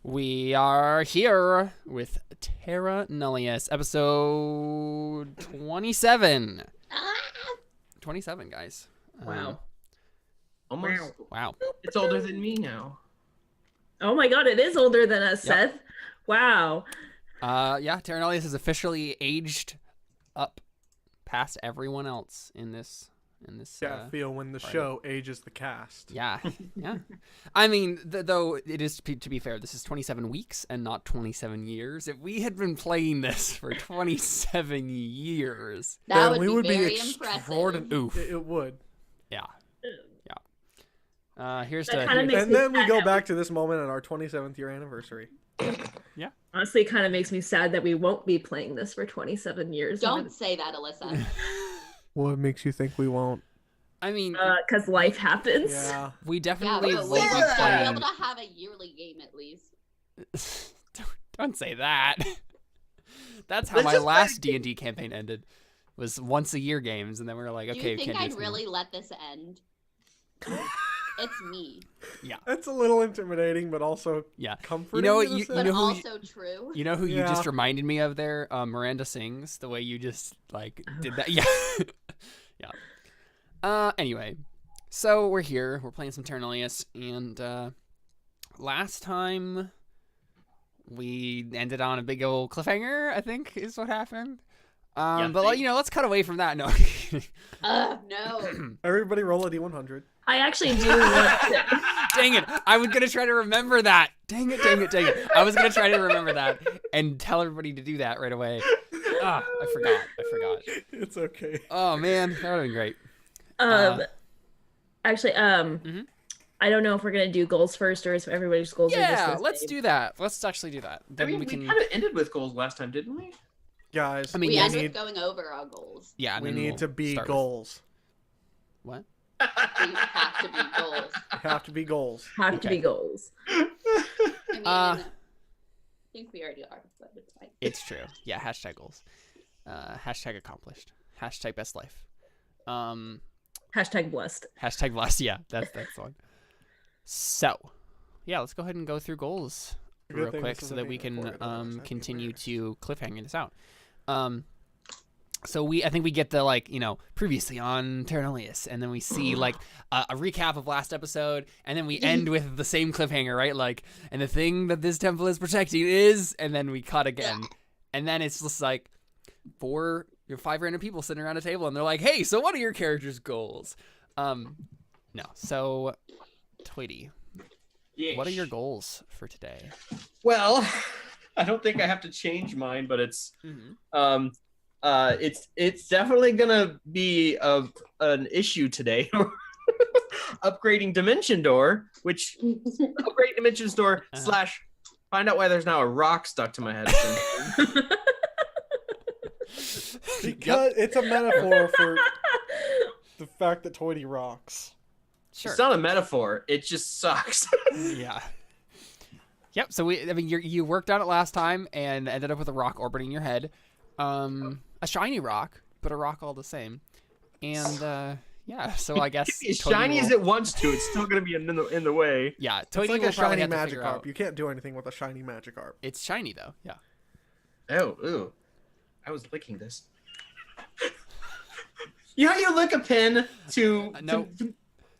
We are here with Terra Nullius, episode 27. 27, guys. Wow. Almost. Wow. It's older than me now. Oh my god, it is older than us, Yep. Seth. Wow. Yeah, Terra Nullius has officially aged up past everyone else in this. Yeah, feel when the show ages the cast. Yeah, yeah. I mean, though it is to be fair, this is 27 weeks and not 27 years. If we had been playing this for 27 years, that we would be very extraordinary. Oof. It would. Yeah, yeah. Here's That the. kinda makes And me then we sad go that back to this moment at our 27th year anniversary. Yeah. Honestly, it kind of makes me sad that we won't be playing this for 27 years. Don't say that, Alyssa. What makes you think we won't? I mean, Because life happens. Yeah. we Yeah, definitely but will we'll be be playing. able to have a yearly game at least. Don't say that. That's how Let's my just last D&D campaign ended. Was once a year games, and then we were like, Do okay, you we think can't do I'd this really let this end? It's me. That's a little intimidating, but also Yeah. comforting. You know what? in a You But sense. know who? also true. You know who you Yeah. just reminded me of there? Miranda Sings. The way you just did that. Yeah. Yeah. Anyway, so we're here. We're playing some Terra Nullius, and last time we ended on a big old cliffhanger. I think is what happened. But let's cut away from that. No. No. Everybody roll a D100. I actually do want to. Dang it! I was gonna try to remember that. Dang it! I was gonna try to remember that and tell everybody to do that right away. Ah, I forgot. It's okay. Oh man, that would have been great. Actually, I don't know if we're gonna do goals first or if everybody's goals are just Yeah, the let's same. do that. Let's actually do that. I Then mean, we we can. kind of ended with goals last time, didn't we? Guys, I mean, We yes, ended with going over our goals. Yeah, and we then need we'll to be start with- goals. What? We have to be goals. Have to be goals. Have to be goals. I mean, I think we already are, but it's fine. It's true. Yeah. Hashtag goals. Hashtag accomplished. Hashtag best life. Hashtag blessed. Hashtag blessed. Yeah, that's the one. So, yeah, let's go ahead and go through goals Good real thing quick this so isn't that we being can recorded, otherwise I'd be continue embarrassed. to cliffhanger this out. So I think we get the previously on Terra Nullius, and then we see a recap of last episode, and then we end with the same cliffhanger, right? And the thing that this temple is protecting is, and then we cut again, and then it's just like 5 random people sitting around a table, and they're like, "Hey, so what are your characters' goals?" No. So, Toity, what are your goals for today? Well, I don't think I have to change mine, but it's it's definitely gonna be an issue today. Upgrading Dimension Door, which upgrade Dimension Door / find out why there's now a rock stuck to my head. Because it's a metaphor for the fact that Toity rocks. Sure. It's not a metaphor. It just sucks. Yeah. Yep. So you worked on it last time and ended up with a rock orbiting your head, a shiny rock, but a rock all the same. And yeah, so I guess as Toity shiny will- as it wants to, it's still gonna be in the way. Yeah, It's Toity like will a probably shiny have to figure Magikarp. out. You can't do anything with a shiny Magikarp. It's shiny though. Yeah. Oh, ooh. I was licking this. You know how you lick a pen to... No.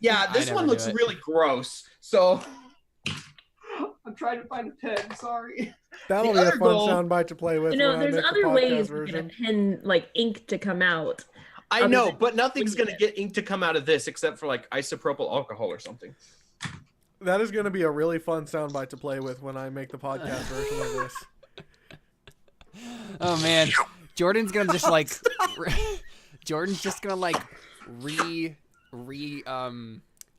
Yeah, I this never one do looks it. really gross. So I'm trying to find a pen. Sorry. That'll The be a other fun goal- soundbite to play with. You know, when I there's make the other podcast ways to version. get a pen ink to come out. I Other know, than but nothing's licking going to get ink to come out of this except for isopropyl alcohol or something. That is going to be a really fun soundbite to play with when I make the podcast version of this. Oh man, Jordan's gonna just Jordan's just gonna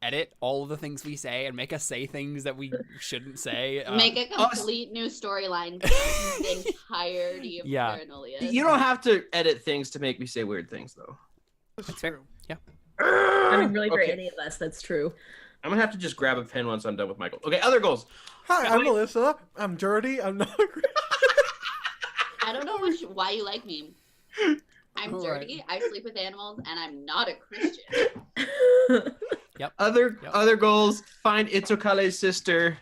edit all of the things we say and make us say things that we shouldn't say. Make a complete new storyline for the entirety of Yeah. Terra Nullius. You don't have to edit things to make me say weird things, though. That's fair. Yeah. I mean, really, for Okay. any of us, that's true. I'm going to have to just grab a pen once I'm done with my goals. Okay, other goals. Hi, I'm Melissa. I'm dirty. I'm not. I don't know why you like me. I'm All dirty, I sleep with animals, and I'm not a Christian. Yep. Other goals: find Itsukale's sister,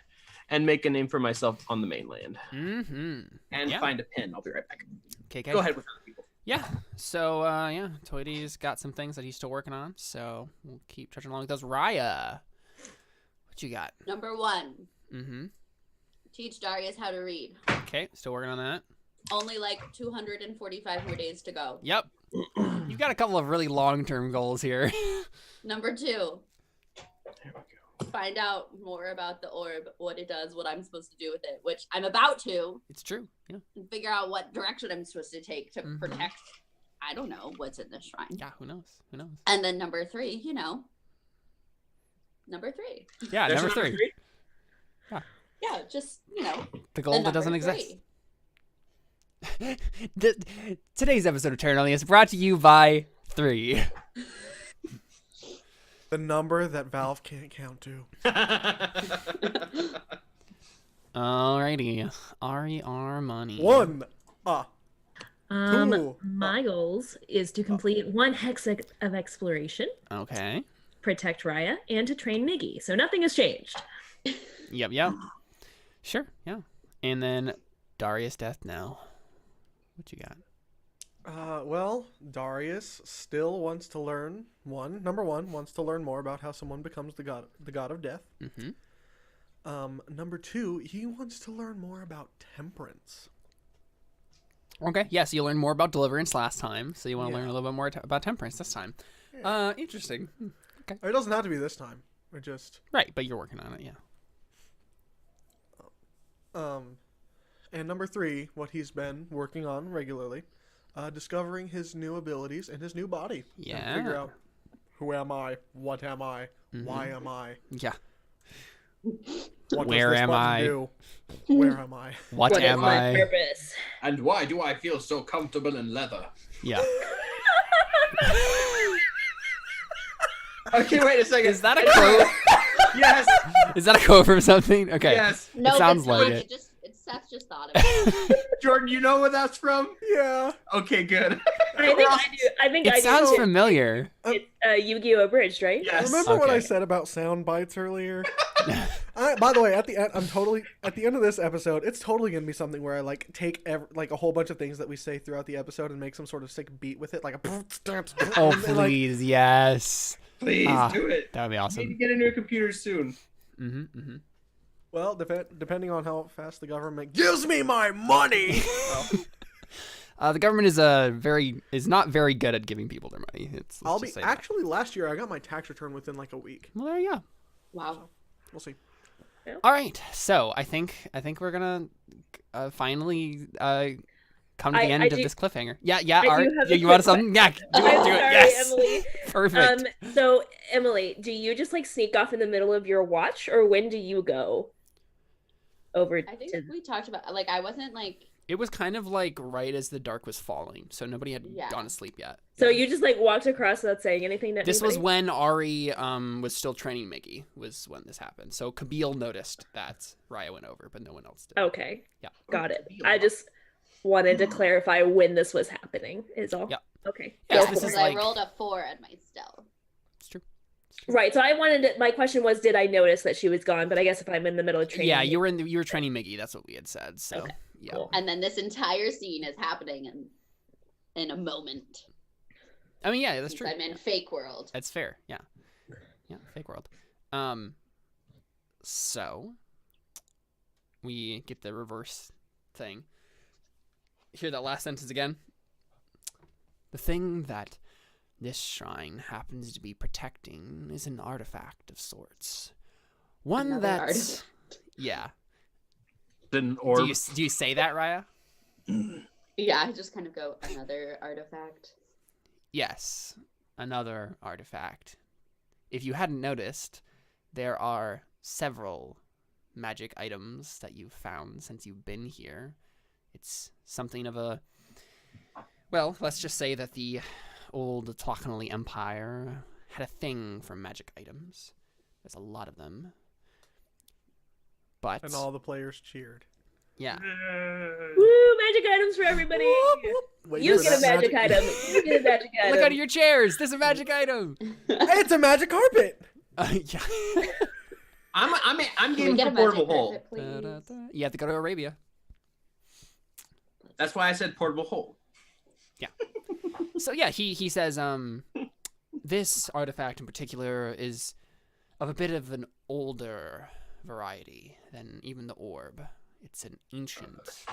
and make a name for myself on the mainland. Mm-hmm. And find a pen. I'll be right back. Okay. Go ahead with other people. Yeah. So Toity's got some things that he's still working on. So we'll keep trudging along with those. Raya, what you got? Number 1. Mm-hmm. Teach Darius how to read. Okay, still working on that. Only like 245 more days to go. Yep. You've got a couple of really long-term goals here. Number 2. There we go. Find out more about the orb, what it does, what I'm supposed to do with it, which I'm about to. It's true. Yeah. And figure out what direction I'm supposed to take to Mhm. protect, I don't know, what's in the shrine. Yeah. Who knows? Who knows? And then number 3, number 3. Yeah. There's Number 3. Yeah, just, The goal that doesn't exist. Today's episode of Terra Nullius is brought to you by 3. The number that Valve can't count to. Alrighty. RER money. 1. Two. My goals is to complete 1 hex of exploration, Okay. protect Raia, and to train Miggy. So nothing has changed. Yep. Sure. Yeah. And then Darius Death now. What you got? Well, Darius still wants to learn number one wants to learn more about how someone becomes the god of death. Mm-hmm. Number 2, he wants to learn more about temperance. Okay. Yeah. So you learned more about deliverance last time. So you want to Yeah. learn a little bit more about temperance this time. Yeah. Interesting. It doesn't have to be this time. It just Right. But you're working on it. Yeah. and number 3, what he's been working on regularly, discovering his new abilities and his new body. Yeah. And figure out who am I, what am I, why am I, Yeah. what Where does this am button I? do? Where am I? What What is am my I? purpose? And why do I feel so comfortable in leather? Yeah. Okay, wait a second. Is that a quote? Yes. Is that a quote from something? Okay. Yes. No, It sounds it's not. like it. Seth just thought of it. Jordan, you know what that's from? Yeah. Okay, good. I think I do. I think I It sounds do. Too. familiar. It's Yu-Gi-Oh! Abridged, right? Yes. Remember what I Okay. said about sound bites earlier? By the way, at the end, at the end of this episode, it's totally gonna be something where I take a whole bunch of things that we say throughout the episode and make some sort of sick beat with it, like a. Oh, and, like, please. Yes. Please do it. That would be I need to awesome. get a new computer soon. Mm-hmm. Mm-hmm. well, depending on how fast the government gives me my money. The government is not very good at giving people their money. I'll be actually last year I got my tax return within like a week. Well, there you go. Wow. We'll see. All right. So I think we're gonna finally come to the end of this cliffhanger. Yeah. I Art, do have a you wanted quick something? Yeah. Do I'm it. sorry, Yes. Emily. Perfect. So Emily, do you just sneak off in the middle of your watch, or when do you go over I think to? we talked about, I wasn't It was kind of right as the dark was falling, so nobody had Yeah. gone to sleep yet. So you just walked across without saying anything to This was anybody? when Ari was still training Miggy, was when this happened. So Kabil noticed that Raia went over, but no one else did. Okay. Yeah. Got it. I just wanted to clarify when this was happening. Is all. Yeah. Okay. Yes, Go this for is it. because I like- rolled a 4 at my stealth. It's true. Right. So I wanted to, my question was, did I notice that she was gone? But I guess if I'm in the middle of training. Yeah, you were training Miggy. That's what we had said. So Okay, yeah. cool. And then this entire scene is happening in a moment. I mean, yeah, that's Since true. I'm in fake world. That's fair. Yeah. Yeah, fake world. So we get the reverse thing. Hear that last sentence again? The thing that this shrine happens to be protecting is an artifact of sorts. One Another that's artifact. yeah. Then or Do you say that, Raia? Yeah, I just kind of go, another artifact. Yes, another artifact. If you hadn't noticed, there are several magic items that you've found since you've been here. It's something of a... Well, let's just say that the old Tlachinolli Empire had a thing for magic items. There's a lot of them. But... And all the players cheered. Yeah. Woo! Magic items for everybody. Wait, You is get a that magic item. You get a magic item. Look out of your chairs! There's a magic item! Hey, it's a magic carpet. Yeah. I'm Can we game get for a portable magic hole. carpet, please? You have to go to Arabia. That's why I said portable hole. So yeah, he says this artifact in particular is of a bit of an older variety than even the orb. It's an ancient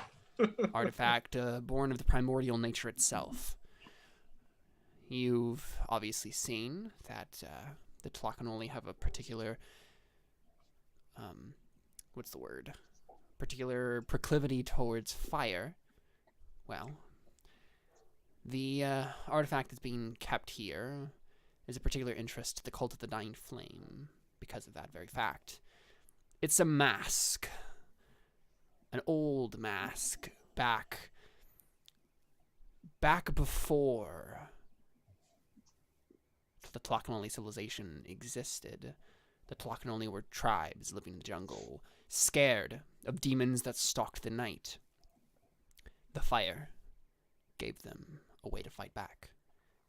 artifact born of the primordial nature itself. You've obviously seen that the Tlachinolli have a particular what's the word? Particular proclivity towards fire. Well, the artifact that's being kept here is a particular interest to the cult of the Dying Flame because of that very fact. It's a mask. An old mask back before the Tlachinolli civilization existed. The Tlachinolli were tribes living in the jungle, scared of demons that stalked the night. The fire gave them a way to fight back.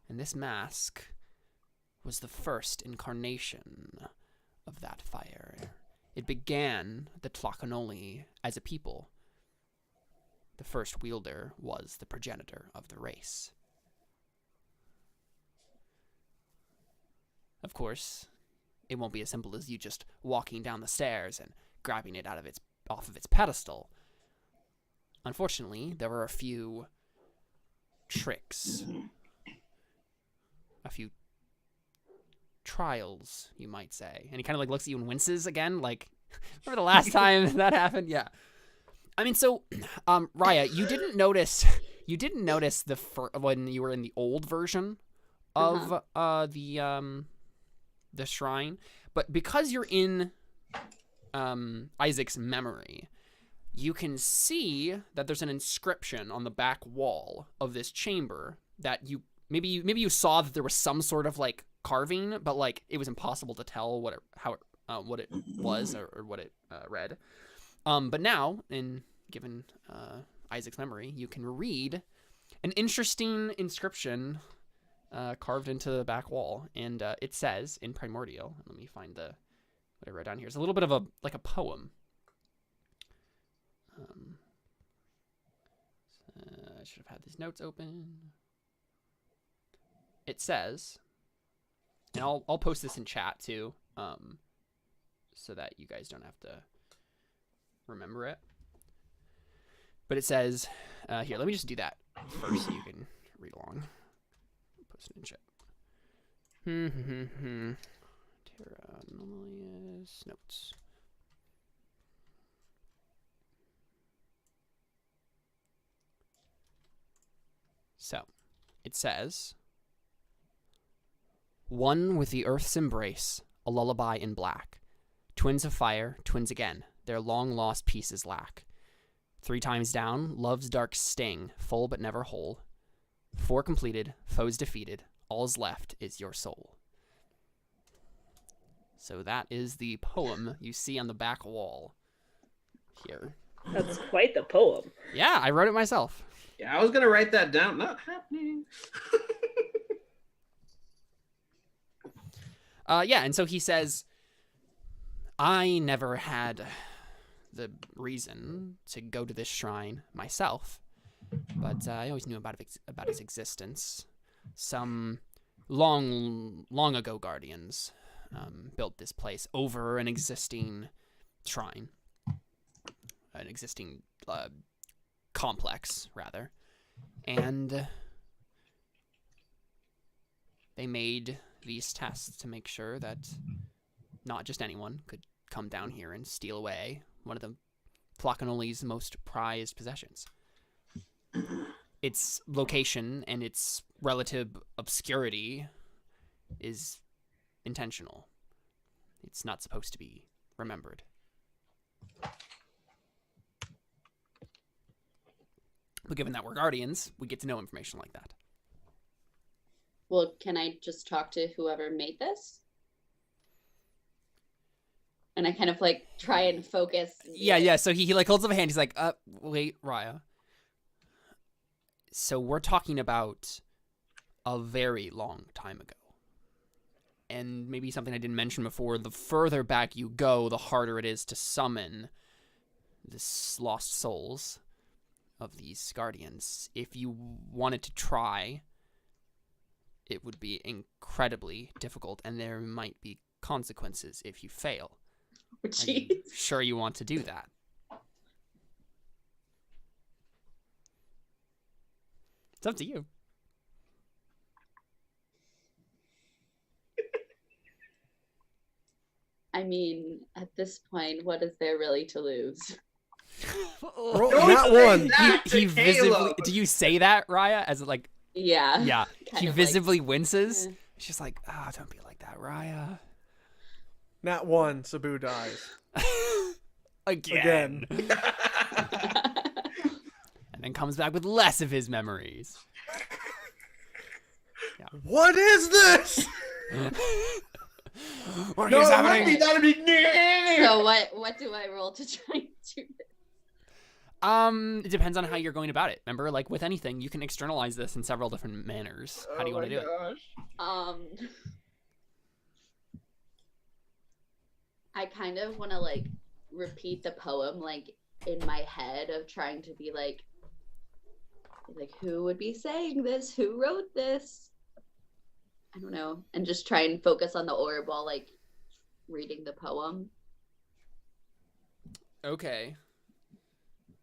And this mask was the first incarnation of that fire. It began the Tlachinolli as a people. The first wielder was the progenitor of the race. Of course, it won't be as simple as you just walking down the stairs and grabbing it off of its pedestal. Unfortunately, there were a few tricks, a few trials, you might say. And he kind of like looks at you and winces again, like, remember the last time that happened? Yeah. I mean, so, Raia, you didn't notice when you were in the old version of the shrine, but because you're in Isaac's memory, you can see that there's an inscription on the back wall of this chamber that maybe you saw that there was some sort of like carving, but like it was impossible to tell what it was or what it read. But now, given Isaac's memory, you can read an interesting inscription carved into the back wall, and it says in primordial. Let me find what I wrote down here. It's a little bit of a poem. I should have had these notes open. It says, and I'll post this in chat too, so that you guys don't have to remember it. But it says, here, let me just do that first so you can read along. Post it in chat. Terra Nullius notes. So, it says, one with the earth's embrace, a lullaby in black. Twins of fire, twins again, their long-lost pieces lack. 3 times down, love's dark sting, full but never whole. 4 completed, foes defeated, all's left is your soul. So that is the poem you see on the back wall here. That's quite the poem. Yeah, I wrote it myself. Yeah, I was gonna write that down. Not happening. Yeah, and so he says, I never had the reason to go to this shrine myself, but I always knew about its existence. Some long ago guardians built this place over an existing shrine, an existing complex, rather, and they made these tests to make sure that not just anyone could come down here and steal away one of the Tlachinolli's most prized possessions. Its location and its relative obscurity is intentional. It's not supposed to be remembered. But given that we're guardians, we get to know information like that. Well, can I just talk to whoever made this? And I kind of like try and focus. Yeah. So he like holds up a hand. He's like, wait, Raia. So we're talking about a very long time ago. and maybe something I didn't mention before, the further back you go, the harder it is to summon the lost souls of these guardians. If you wanted to try, it would be incredibly difficult, and there might be consequences if you fail. Are you Jeez. sure you want to do that? It's up to you. I mean, at this point, what is there really to lose? Roll, Don't not say one. that to He visibly. Caleb. Do you say that, Raya? As like, Yeah. yeah. Kind He of visibly winces. eh. She's like, don't be like that, Raya. Not one. Sabu dies. Again. Again. And then comes back with less of his memories. What is this? What No, is it happening? wouldn't be, that'd be So what do I roll to try and do this? It depends on how you're going about it. Remember, like with anything, you can externalize this in several different manners. How do you want to do it? it? I kind of want to like repeat the poem like in my head of trying to be like who would be saying this? Who wrote this? I don't know, and just try and focus on the orb while like reading the poem. Okay.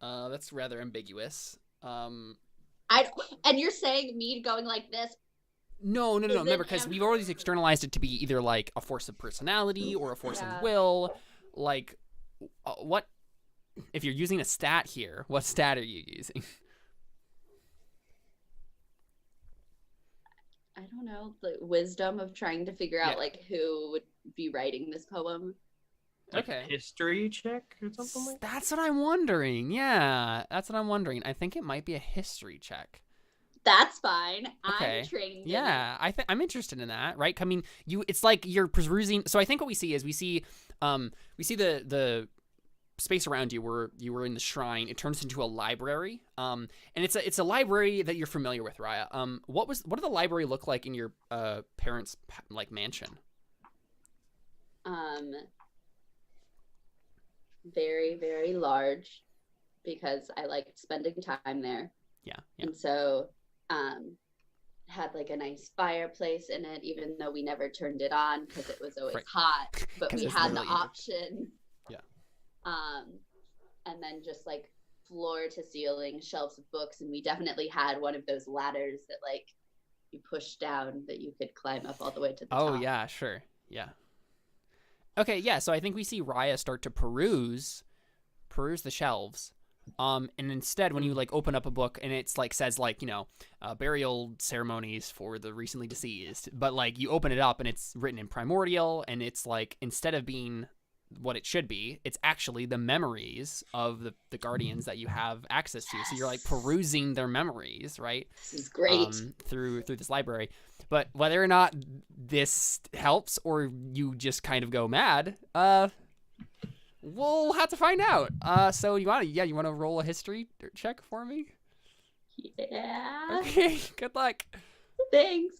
That's rather ambiguous. And you're saying me going like this? No. Is it Remember, because we've already externalized it to be either like a force of personality or a force Yeah. of will. Like, what? If you're using a stat here, what stat are you using? I don't know, the wisdom of trying to figure out Yeah. like who would be writing this poem. Like Okay. history check or something like that? That's what I'm wondering. Yeah, that's what I'm wondering. I think it might be a history check. That's fine. Okay. I'm trained. in it. Yeah, I'm interested in that, right? I mean, it's like you're perusing. So I think what we see is we see the space around you where you were in the shrine. It turns into a library. And it's a library that you're familiar with, Raia. What did the library look like in your parents' like mansion? Very, very large because I liked spending time there. Yeah. And so had like a nice fireplace in it, even though we never turned it on because it was always Right. hot, but 'Cause we it's had the literally in it. option. Yeah. And then just like floor to ceiling shelves of books, and we definitely had one of those ladders that like you push down that you could climb up all the way to the Oh top. yeah, sure. Yeah. Okay, yeah, so I think we see Raia start to peruse the shelves. And instead when you like open up a book and it's like says like, burial ceremonies for the recently deceased, but like you open it up and it's written in primordial, and it's like instead of being what it should be, it's actually the memories of the guardians that you have access to. So you're like perusing their memories, right? This is great. Through this library. But whether or not this helps or you just kind of go mad, we'll have to find out. So you want to roll a history check for me? Yeah. Okay, good luck. Thanks.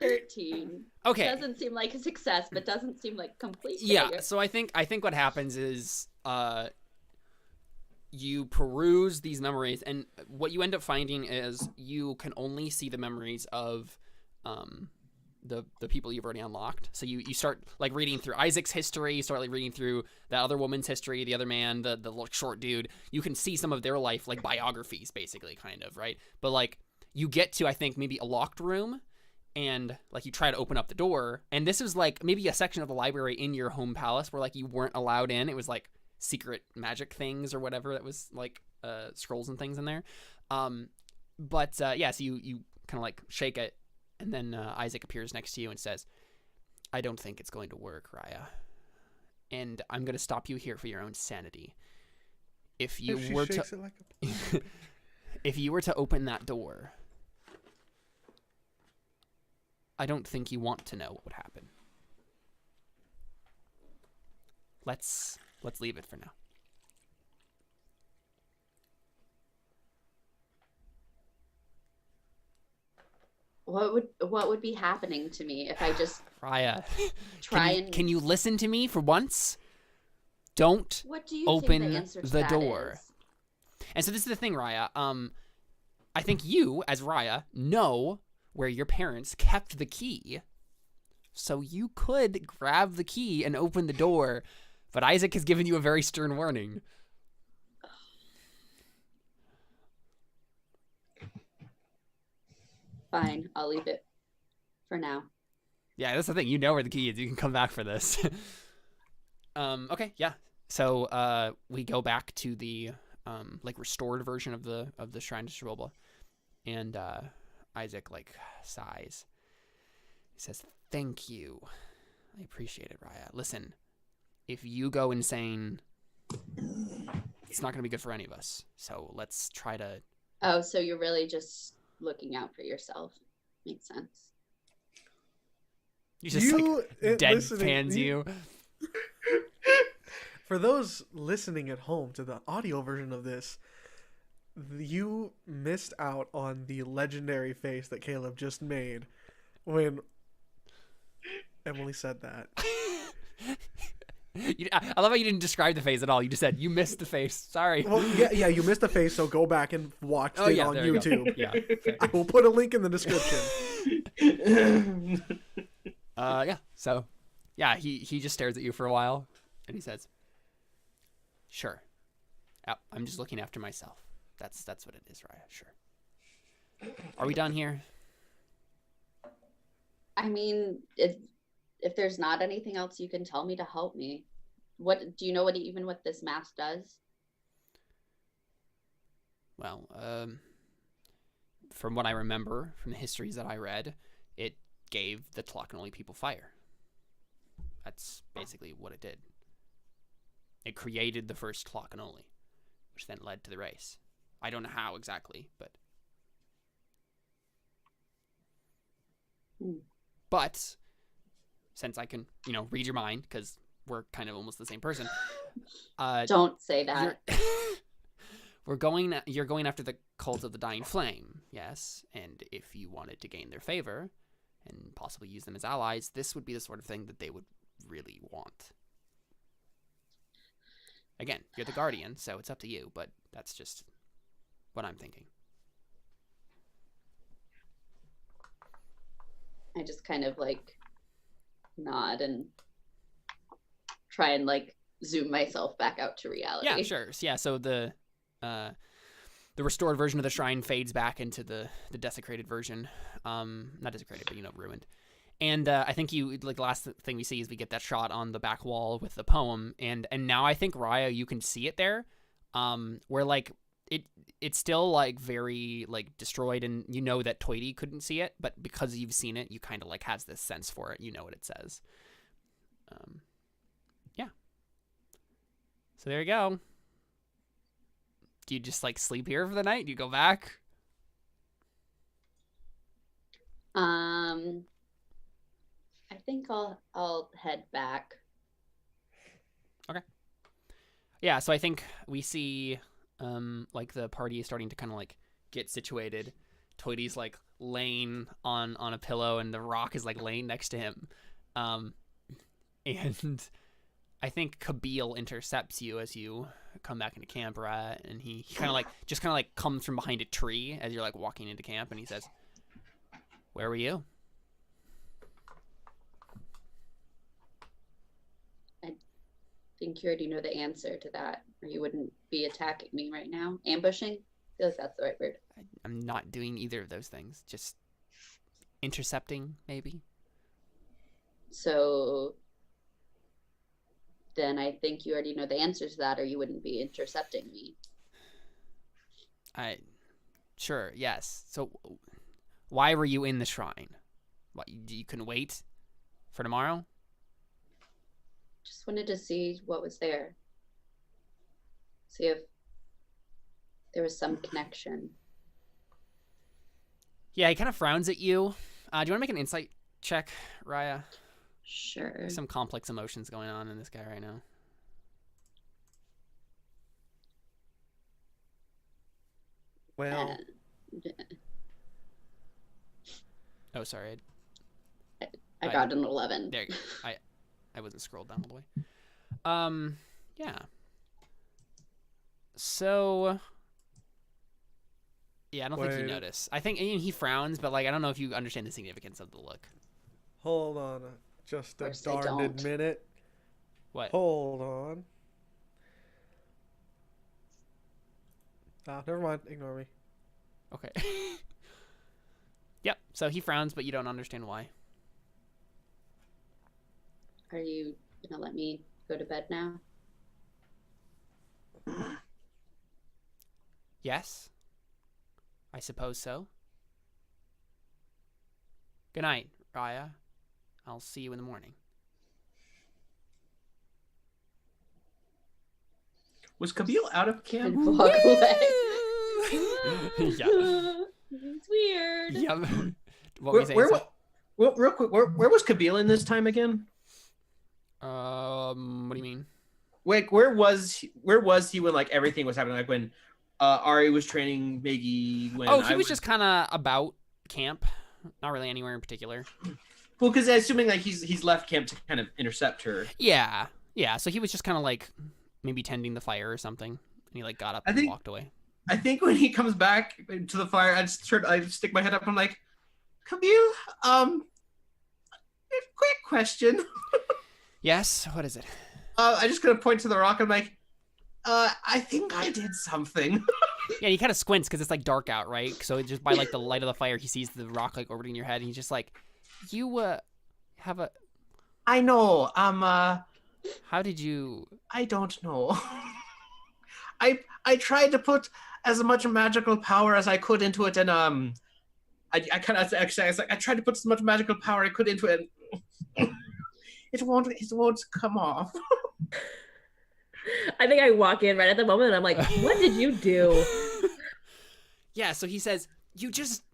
13. Okay. Doesn't seem like a success, but doesn't seem like complete Yeah, failure. so I think what happens is you peruse these memories, and what you end up finding is you can only see the memories of the people you've already unlocked. So you start like reading through Isaac's history, you start like reading through that other woman's history, the other man, the little short dude. You can see some of their life, like biographies basically, kind of, right? But like you get to, I think, maybe a locked room, and like you try to open up the door, and this is like maybe a section of the library in your home palace where like you weren't allowed in. It was like secret magic things or whatever that was like scrolls and things in there. So you kind of like shake it, and then Isaac appears next to you and says, "I don't think it's going to work, Raia, and I'm going to stop you here for your own sanity. If you If she were shakes to it like a if you were to open that door, I don't think you want to know what would happen. Let's leave it for now." what would be happening to me if I just Raya, try can you listen to me for once? Don't What do you open think the answer to the that door. is? And so this is the thing, Raya. I think you, as Raya, know where your parents kept the key. So you could grab the key and open the door, but Isaac has given you a very stern warning. Fine, I'll leave it for now. Yeah, that's the thing. You know where the key is. You can come back for this. Okay, yeah. So we go back to the like restored version of the shrine to Xibalba, and Isaac like sighs. He says, "Thank you. I appreciate it, Raia. Listen, if you go insane, it's not going to be good for any of us. So let's try to." Oh, so you're really just looking out for yourself. Makes sense. You just like deadpans you. For those listening at home to the audio version of this, you missed out on the legendary face that Caleb just made when Emily said that. I love how you didn't describe the face at all. You just said, you missed the face. Sorry. Well, yeah, you missed the face, so go back and watch it on there you go. YouTube. Yeah. I will put a link in the description. Yeah. So, yeah, he just stares at you for a while, and he says, "Sure. I'm just looking after myself. That's what it is, Raia. Sure. Are we done here?" I mean, if there's not anything else you can tell me to help me, what do you know? What this mask does? Well, from what I remember from the histories that I read, it gave the Tlachinolli people fire. That's basically what it did. It created the first Tlachinolli, which then led to the race. I don't know how exactly, but... But, since I can, read your mind, because we're kind of almost the same person... Don't say that. You're going after the cult of the Dying Flame, yes, and if you wanted to gain their favor, and possibly use them as allies, this would be the sort of thing that they would really want. Again, you're the Guardian, so it's up to you, but that's just what I'm thinking. I just kind of like nod and try and like zoom myself back out to reality. Yeah, sure. Yeah, so the restored version of the shrine fades back into the desecrated version. Not desecrated, but ruined. And I think the last thing we see is we get that shot on the back wall with the poem, and now I think, Raia, you can see it there, where like it's still like very like destroyed, and you know that Toity couldn't see it, but because you've seen it, you kind of like has this sense for it. You know what it says. Yeah. So there you go. Do you just like sleep here for the night? Do you go back? I think I'll head back. Okay. Yeah, so I think we see like the party is starting to kind of like get situated. Toity's like laying on a pillow, and the rock is like laying next to him. And I think Kabil intercepts you as you come back into camp, right? And he kind of like comes from behind a tree as you're like walking into camp, and he says, "Where were you?" I think you already know the answer to that, or you wouldn't be attacking me right now. Ambushing? I feel like that's the right word. I'm not doing either of those things. Just intercepting, maybe. So then I think you already know the answer to that, or you wouldn't be intercepting me. Sure, yes. So why were you in the shrine? What, you couldn't wait for tomorrow? Just wanted to see what was there. See if there was some connection. Yeah, he kind of frowns at you. Do you want to make an insight check, Raia? Sure. There's some complex emotions going on in this guy right now. Well, Oh, sorry. I got an 11. There you go. I wasn't scrolled down all the way. Yeah. So, yeah, I don't think you Wait. notice. I think he frowns, but like I don't know if you understand the significance of the look. Hold on just a course I darned don't. minute. What? Hold on. Never mind. Ignore me. Okay. Yep. So he frowns, but you don't understand why. Are you gonna let me go to bed now? Yes. I suppose so. Good night, Raia. I'll see you in the morning. Was Kabil out of camp? And walk away. Yeah. It's weird. Yep. What were you saying? Well, real quick, where was Kabil in this time again? What do you mean? Wait, where was he when like everything was happening? Like when Ari was training Maggie. When He was just kind of about camp, not really anywhere in particular. well, because assuming like he's left camp to kind of intercept her. Yeah. So he was just kind of like maybe tending the fire or something, and he like got up and walked away. I think when he comes back to the fire, I stick my head up. I'm like, Kabil, quick question. Yes. What is it? I just gonna point to the rock. I'm like, I think I did something. Yeah, he kind of squints because it's like dark out, right? So just by like the light of the fire, he sees the rock like orbiting your head, and he's just like, "You have a." I know. How did you? I don't know. I tried to put as much magical power as I could into it, and I kind of actually I tried to put as much magical power I could into it. And it won't come off. I think I walk in right at the moment and I'm like, what did you do? Yeah, so he says, "You just.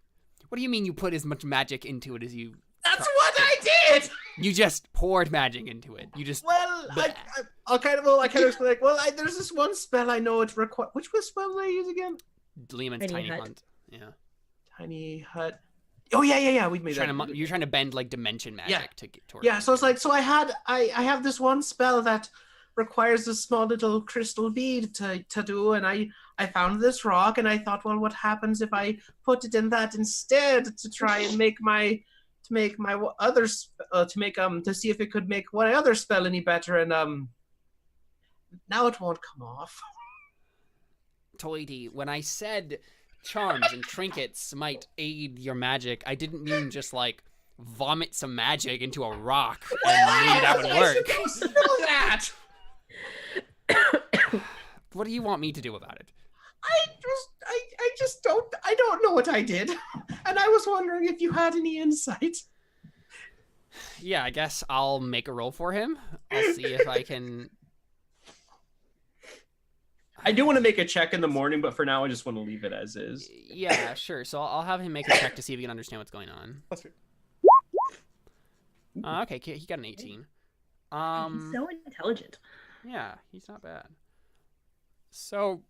What do you mean you put as much magic into it as you? That's what I did. You just poured magic into it. You just. Well, I kind of explain like, well, there's this one spell I know it requires. Which was spell did I use again? Lehman's Tiny tiny hut. hunt. Yeah. Tiny hut. Oh yeah. We made that. You're trying to bend like dimension magic to get towards. Yeah, so it's like, I have this one spell that requires a small little crystal bead to do, and I found this rock, and I thought, well, what happens if I put it in that instead to try and make my others to see if it could make my other spell any better, and now it won't come off. Toity, when I said charms and trinkets might aid your magic, I didn't mean just like vomit some magic into a rock and maybe that would work. Supposed to know that. What do you want me to do about it? I don't know what I did, and I was wondering if you had any insight. Yeah, I guess I'll make a roll for him. I'll see if I can. I do want to make a check in the morning, but for now I just want to leave it as is. Yeah, sure. So I'll have him make a check to see if he can understand what's going on. Okay, he got an 18. He's so intelligent. Yeah, he's not bad. So,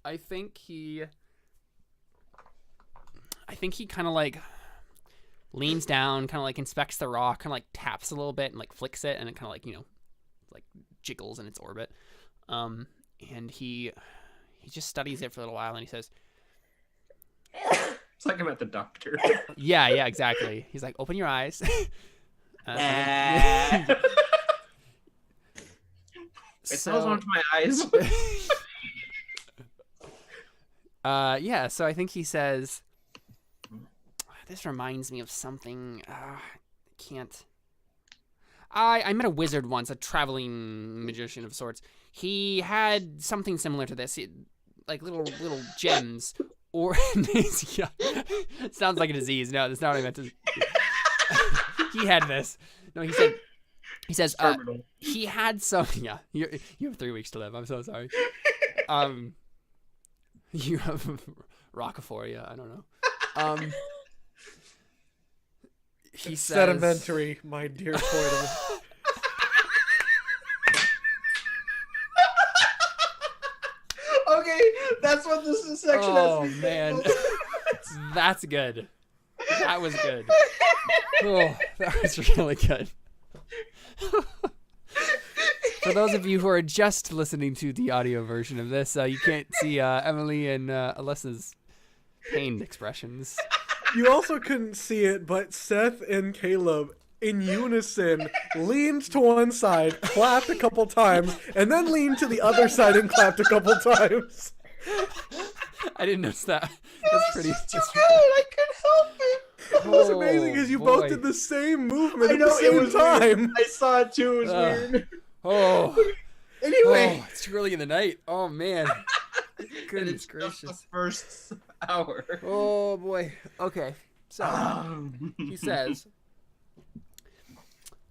I think he kind of like leans down, kind of like inspects the rock, kind of like taps a little bit and like flicks it, and it kind of like, like jiggles in its orbit. And he just studies it for a little while, and he says, It's like I'm at the doctor. yeah, exactly. He's like, open your eyes. It smells onto my eyes. Yeah, so I think he says, this reminds me of something. I met a wizard once, a traveling magician of sorts. He had something similar to this, like little gems. Or, yeah, sounds like a disease. No, that's not what I meant to. He had this. No, he says, he had some. Yeah, you have 3 weeks to live. I'm so sorry. You have rockaphoria. I don't know. He says, Sedimentary, my dear Toity. Okay, that's what this section is. Oh man, that's good. That was good. Oh, that was really good. For those of you who are just listening to the audio version of this, you can't see Emily and Alessa's pained expressions. You also couldn't see it, but Seth and Caleb, in unison, leaned to one side, clapped a couple times, and then leaned to the other side and clapped a couple times. I didn't notice that. That's pretty. Too good. I couldn't help it. It was amazing because you both did the same movement at the same time. Weird. I saw it too. It was weird. Oh. Anyway, Oh, it's too early in the night. Oh man. Goodness it's just gracious. the first hour. Oh boy. Okay. So he says,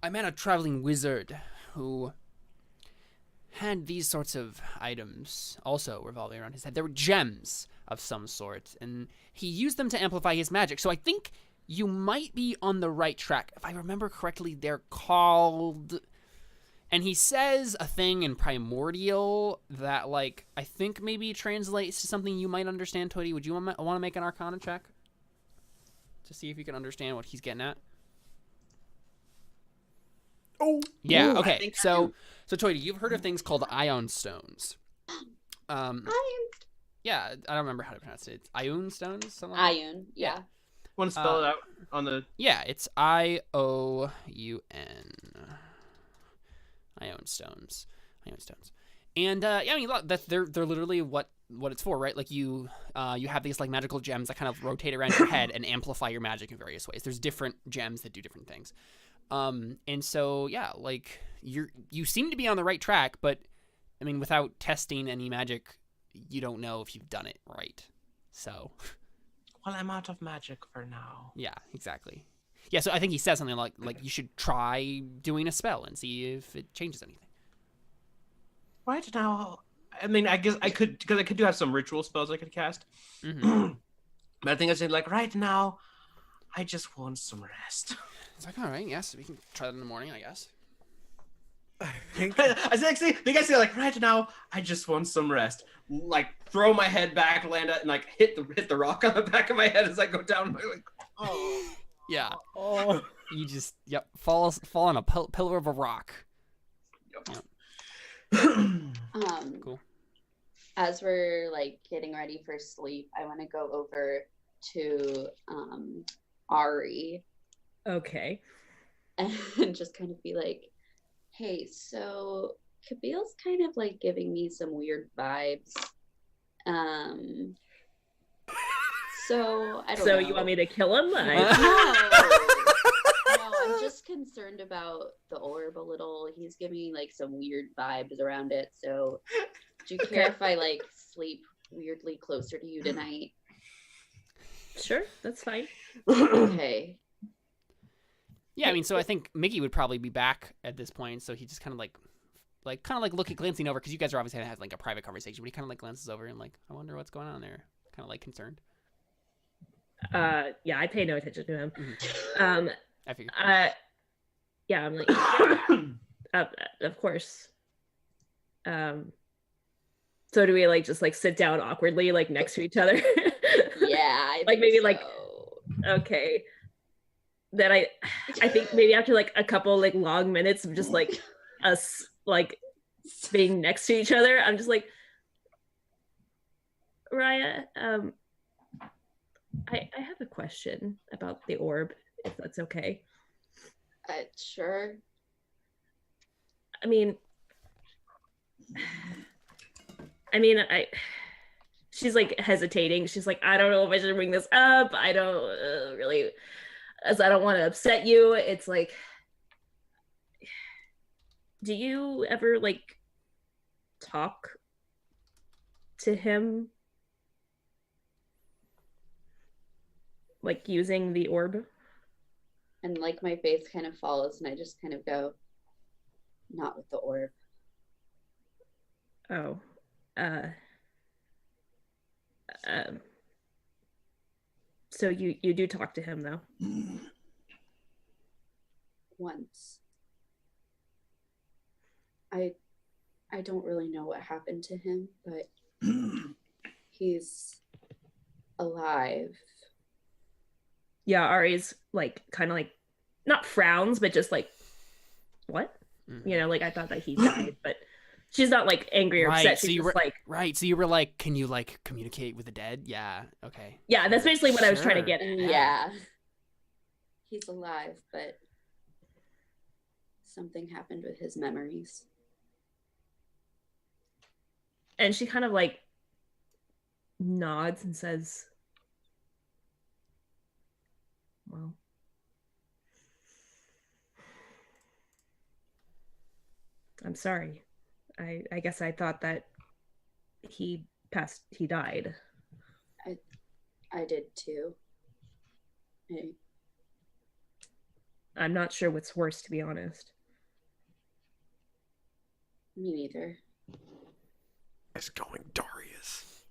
I met a traveling wizard who had these sorts of items also revolving around his head. There were gems of some sort, and he used them to amplify his magic. So I think you might be on the right track. If I remember correctly, they're called... And he says a thing in Primordial that, like, I think maybe translates to something you might understand, Toity. Would you want to make an Arcana check? To see if you can understand what he's getting at? Oh. Yeah, Ooh, okay. So Toity, you've heard of things called Ion Stones. Yeah, I don't remember how to pronounce it. Ion Stones? Something like that? Ion, yeah. Want to spell it out on the... Yeah, it's Ioun. Ion Stones. Ion Stones. And yeah, I mean, they're literally what it's for, right? Like you have these like magical gems that kind of rotate around your head and amplify your magic in various ways. There's different gems that do different things. And so yeah, like you seem to be on the right track, but I mean, without testing any magic, you don't know if you've done it right. So, Well, I'm out of magic for now. yeah, exactly. Yeah, so I think he says something like you should try doing a spell and see if it changes anything. Right now, I mean, I guess I could, because I could do have some ritual spells I could cast. Mm-hmm. But I think I said, like, right now, I just want some rest. It's like, all right, yes, we can try that in the morning, I guess. I think I say, like, right now, I just want some rest. Like, throw my head back, land it, and like hit the rock on the back of my head as I go down. Like, oh. Yeah. Oh. You just fall on a pillar of a rock. Cool. As we're like getting ready for sleep, I want to go over to Ari Okay. and just kind of be like, hey, so Kabil's kind of like giving me some weird vibes. So I don't know. So you want me to kill him? No, I'm just concerned about the orb a little. He's giving me like some weird vibes around it. So do you care if I like sleep weirdly closer to you tonight? Sure, that's fine. Okay. Yeah, I mean, so I think Mickey would probably be back at this point, so he just kind of glancing over, because you guys are obviously having like a private conversation, but he kind of like glances over and like, I wonder what's going on there, kind of like concerned. Yeah, I pay no attention to him. Mm-hmm. I figured. Yeah, I'm like, of course. So do we like just like sit down awkwardly like next to each other? Yeah, I like think maybe so. like okay. Then I think maybe after like a couple like long minutes of just like us like being next to each other, I'm just like, Raia, I have a question about the orb, if that's okay. Sure. I mean, she's like hesitating. She's like, I don't know if I should bring this up. I don't really, as I don't want to upset you. It's like, do you ever like talk to him? Like using the orb? And like my face kind of falls and I just kind of go, not with the orb. Oh. So you do talk to him though? Once. I don't really know what happened to him, but he's alive. yeah, Ari's like kind of like not frowns, but just like what? You know, like I thought that he died, but she's not like angry or Right, upset. so She's you just were like, right. So you were like, can you like communicate with the dead? Yeah. Okay. yeah, that's basically what I was trying to Sure. get at. Yeah. He's alive, but something happened with his memories. And she kind of like nods and says, well, I'm sorry. I guess I thought that he died. I did too. I'm not sure what's worse, to be honest. Me neither. It's going Darius.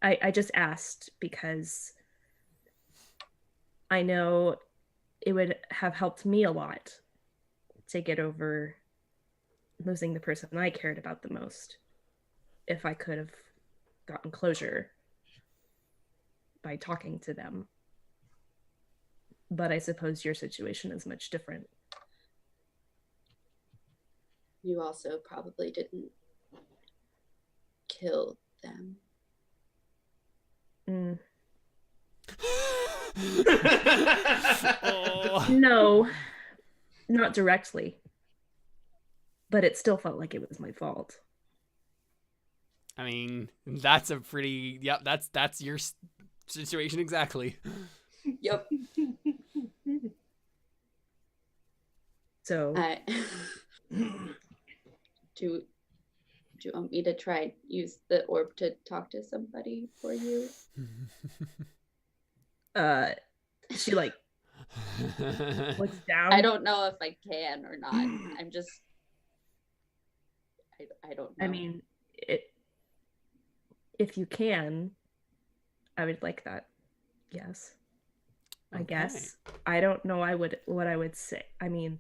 I just asked because I know it would have helped me a lot to get over losing the person I cared about the most if I could have gotten closure by talking to them. But I suppose your situation is much different. You also probably didn't kill them. Mm. Oh. No, not directly. But it still felt like it was my fault. I mean, that's a pretty. Yep. That's your situation exactly. Yep. So do you want me to try and use the orb to talk to somebody for you? she like looks down. I don't know if I can or not. I'm just I don't know. I mean, if you can, I would like that. Yes. I guess. I don't know what I would say. I mean,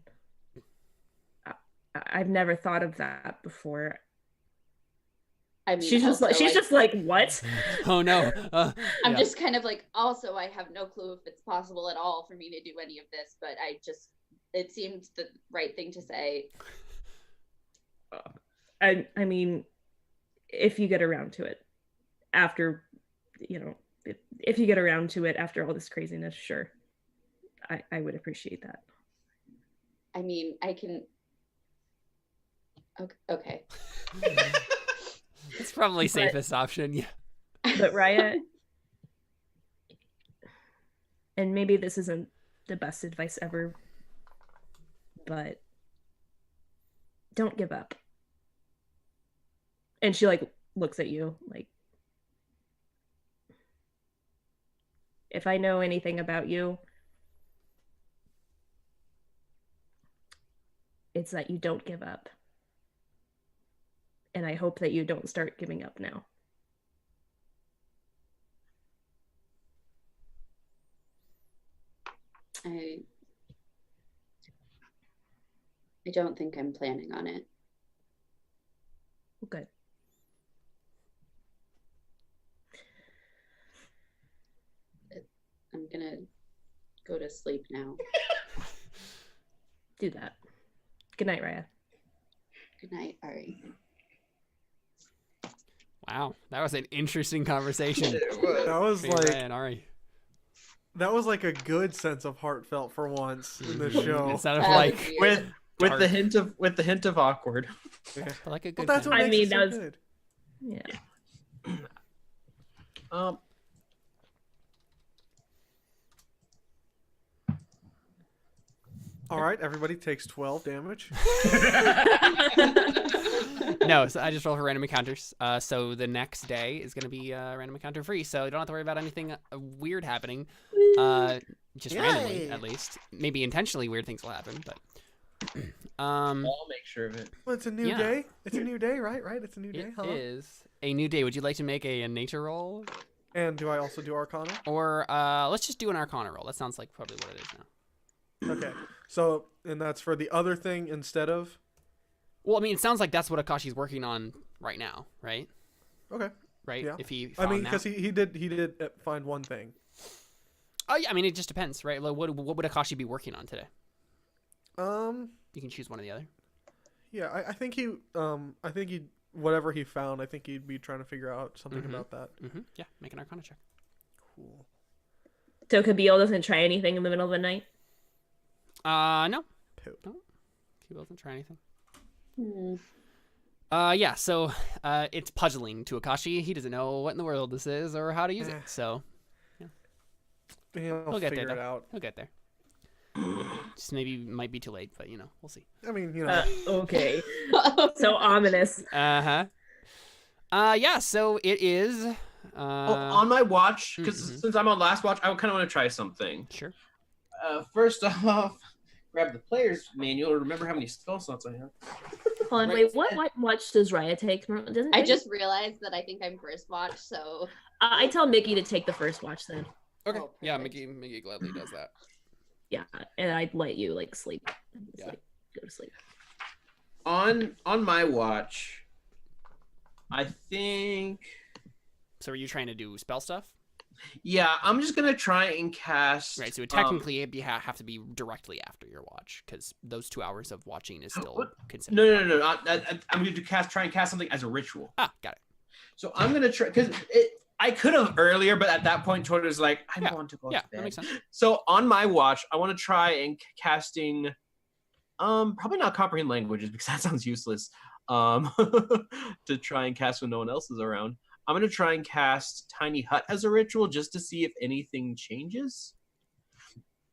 I've never thought of that before. I mean, she's just like what? Oh no. I'm Yeah. just kind of like, also I have no clue if it's possible at all for me to do any of this, but it seemed the right thing to say. I mean, if you get around to it after, if you get around to it after all this craziness, sure. I would appreciate that. I mean, I can. Okay. It's probably safest option. Yeah. But Raia, and maybe this isn't the best advice ever, but don't give up. And she like looks at you like, if I know anything about you, it's that you don't give up. And I hope that you don't start giving up now. I don't think I'm planning on it. Good. I'm gonna go to sleep now. Do that. Good night, Raia. Good night, Ari. Wow, that was an interesting conversation. That was between like Raia and Ari. that was like a good sense of heartfelt for once in the show. Instead of That like was weird. with dark. the hint of awkward. Yeah. like a Well, good. that's what time. I makes mean, it so that was- good. Yeah. All right, everybody takes 12 damage. No, so I just roll for random encounters. So the next day is going to be random encounter free, so you don't have to worry about anything weird happening. Just randomly, Yay. at least. Maybe intentionally weird things will happen, but. I'll make sure of it. Well, it's a new Yeah. day. It's a new day, right? Right? It's a new day, It huh? is a new day. Would you like to make a nature roll? And do I also do Arcana? Or let's just do an Arcana roll. That sounds like probably what it is now. Okay. So, and that's for the other thing instead of. Well, I mean, it sounds like that's what Akashi's working on right now, right? Okay. right? Yeah. If he I found mean, that. because he did find one thing. Oh yeah, I mean it just depends, right? Like, what would Akashi be working on today? You can choose one or the other. Yeah, I think he whatever he found, I think he'd be trying to figure out something Mhm. about that. Yeah, make an Arcana check. Cool. So Kabil doesn't try anything in the middle of the night? No. Poop. No. He doesn't try anything. Hmm. Yeah, so it's puzzling to Akashi. He doesn't know what in the world this is or how to use it. So He'll He'll get figure there, it out. he'll get there. Just maybe might be too late, but we'll see. I mean, you know. Okay. So ominous. Yeah, so it is on my watch, because Mhm. since I'm on last watch, I kind of want to try something. sure. First off, grab the player's manual. Remember how many spell slots I have. Hold on, wait, what watch does Raia take? Doesn't I Mickey- just realized that I think I'm first watch, so I tell Mickey to take the first watch then. Okay. Oh, Yeah, perfect. Mickey gladly does that. Yeah, and I'd let you like sleep. Just, Yeah. like, go to sleep. On my watch, I think. So are you trying to do spell stuff? Yeah, I'm just gonna try and cast. Right. So it technically it'd have to be directly after your watch because those 2 hours of watching is still What? considered. No. I'm going to try and cast something as a ritual. Ah, got it. So I'm gonna try because I could have earlier, but at that point, Toity was like, "I Yeah, want to go Yeah, to that bed." makes sense. So on my watch, I want to try and casting, probably not comprehend languages because that sounds useless. To try and cast when no one else is around. I'm gonna try and cast Tiny Hut as a ritual just to see if anything changes.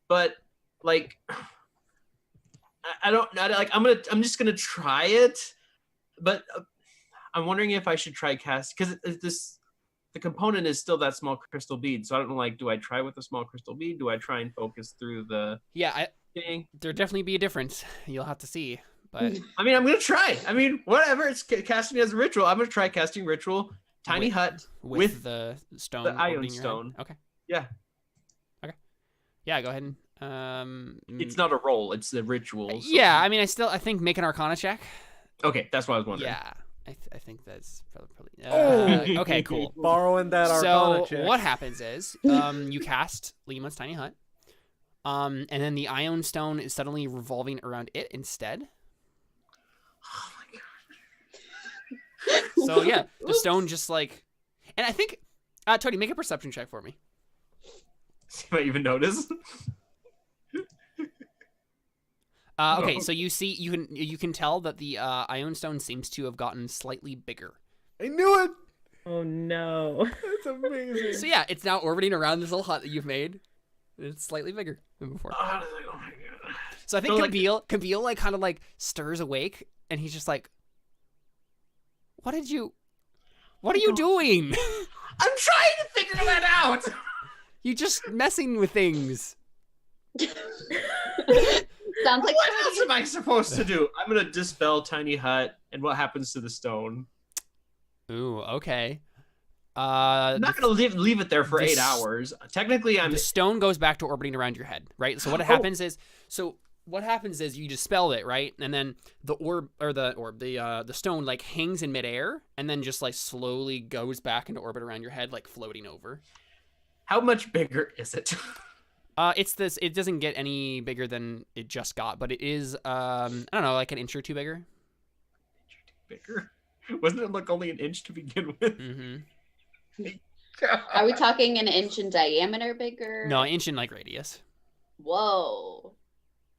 But like, I don't like. I'm just gonna try it, but I'm wondering if I should try cast because the component is still that small crystal bead. So I don't know. Like, do I try with a small crystal bead? Do I try and focus through the Yeah, thing? there'll definitely be a difference. You'll have to see. But I mean, I'm gonna try. I mean, whatever. It's casting as a ritual. I'm gonna try casting ritual Tiny Hut. with the stone, the Ion orbiting your head. Stone. Okay. Yeah. Okay. Yeah, go ahead and It's not a roll. It's the rituals. Yeah, I mean, I think make an Arcana check. Okay, that's what I was wondering. Yeah, I think that's probably. Oh. Okay, cool. Borrowing that So Arcana check. what happens is you cast Lima's Tiny Hut, and then the Ion Stone is suddenly revolving around it instead. Oh my god. So yeah, the stone just like, and I think, Toity, make a perception check for me. See if I even notice. Okay, so you see, you can tell that the Ion Stone seems to have gotten slightly bigger. I knew it. Oh no. That's amazing. So yeah, it's now orbiting around this little hut that you've made. It's slightly bigger than before. I was like, oh my god. So I think So, like- Kabil like kind of like stirs awake, and he's just like, what are you doing? I'm trying to figure that out. You just messing with things. sounds like What else am I supposed to do? I'm gonna dispel Tiny Hut, and what happens to the stone? Ooh, okay. I'm not gonna leave it there for the 8 s- hours. Technically, I'm. The stone goes back to orbiting around your head, right? So what happens is, you dispel it, right? And then the stone like hangs in midair, and then just like slowly goes back into orbit around your head, like floating over. How much bigger is it? It's this. It doesn't get any bigger than it just got, but it is. I don't know, like an inch or two bigger. Bigger? Wasn't it like only an inch to begin with? Mm-hmm. Are we talking an inch in diameter bigger? No, inch in like radius. Whoa.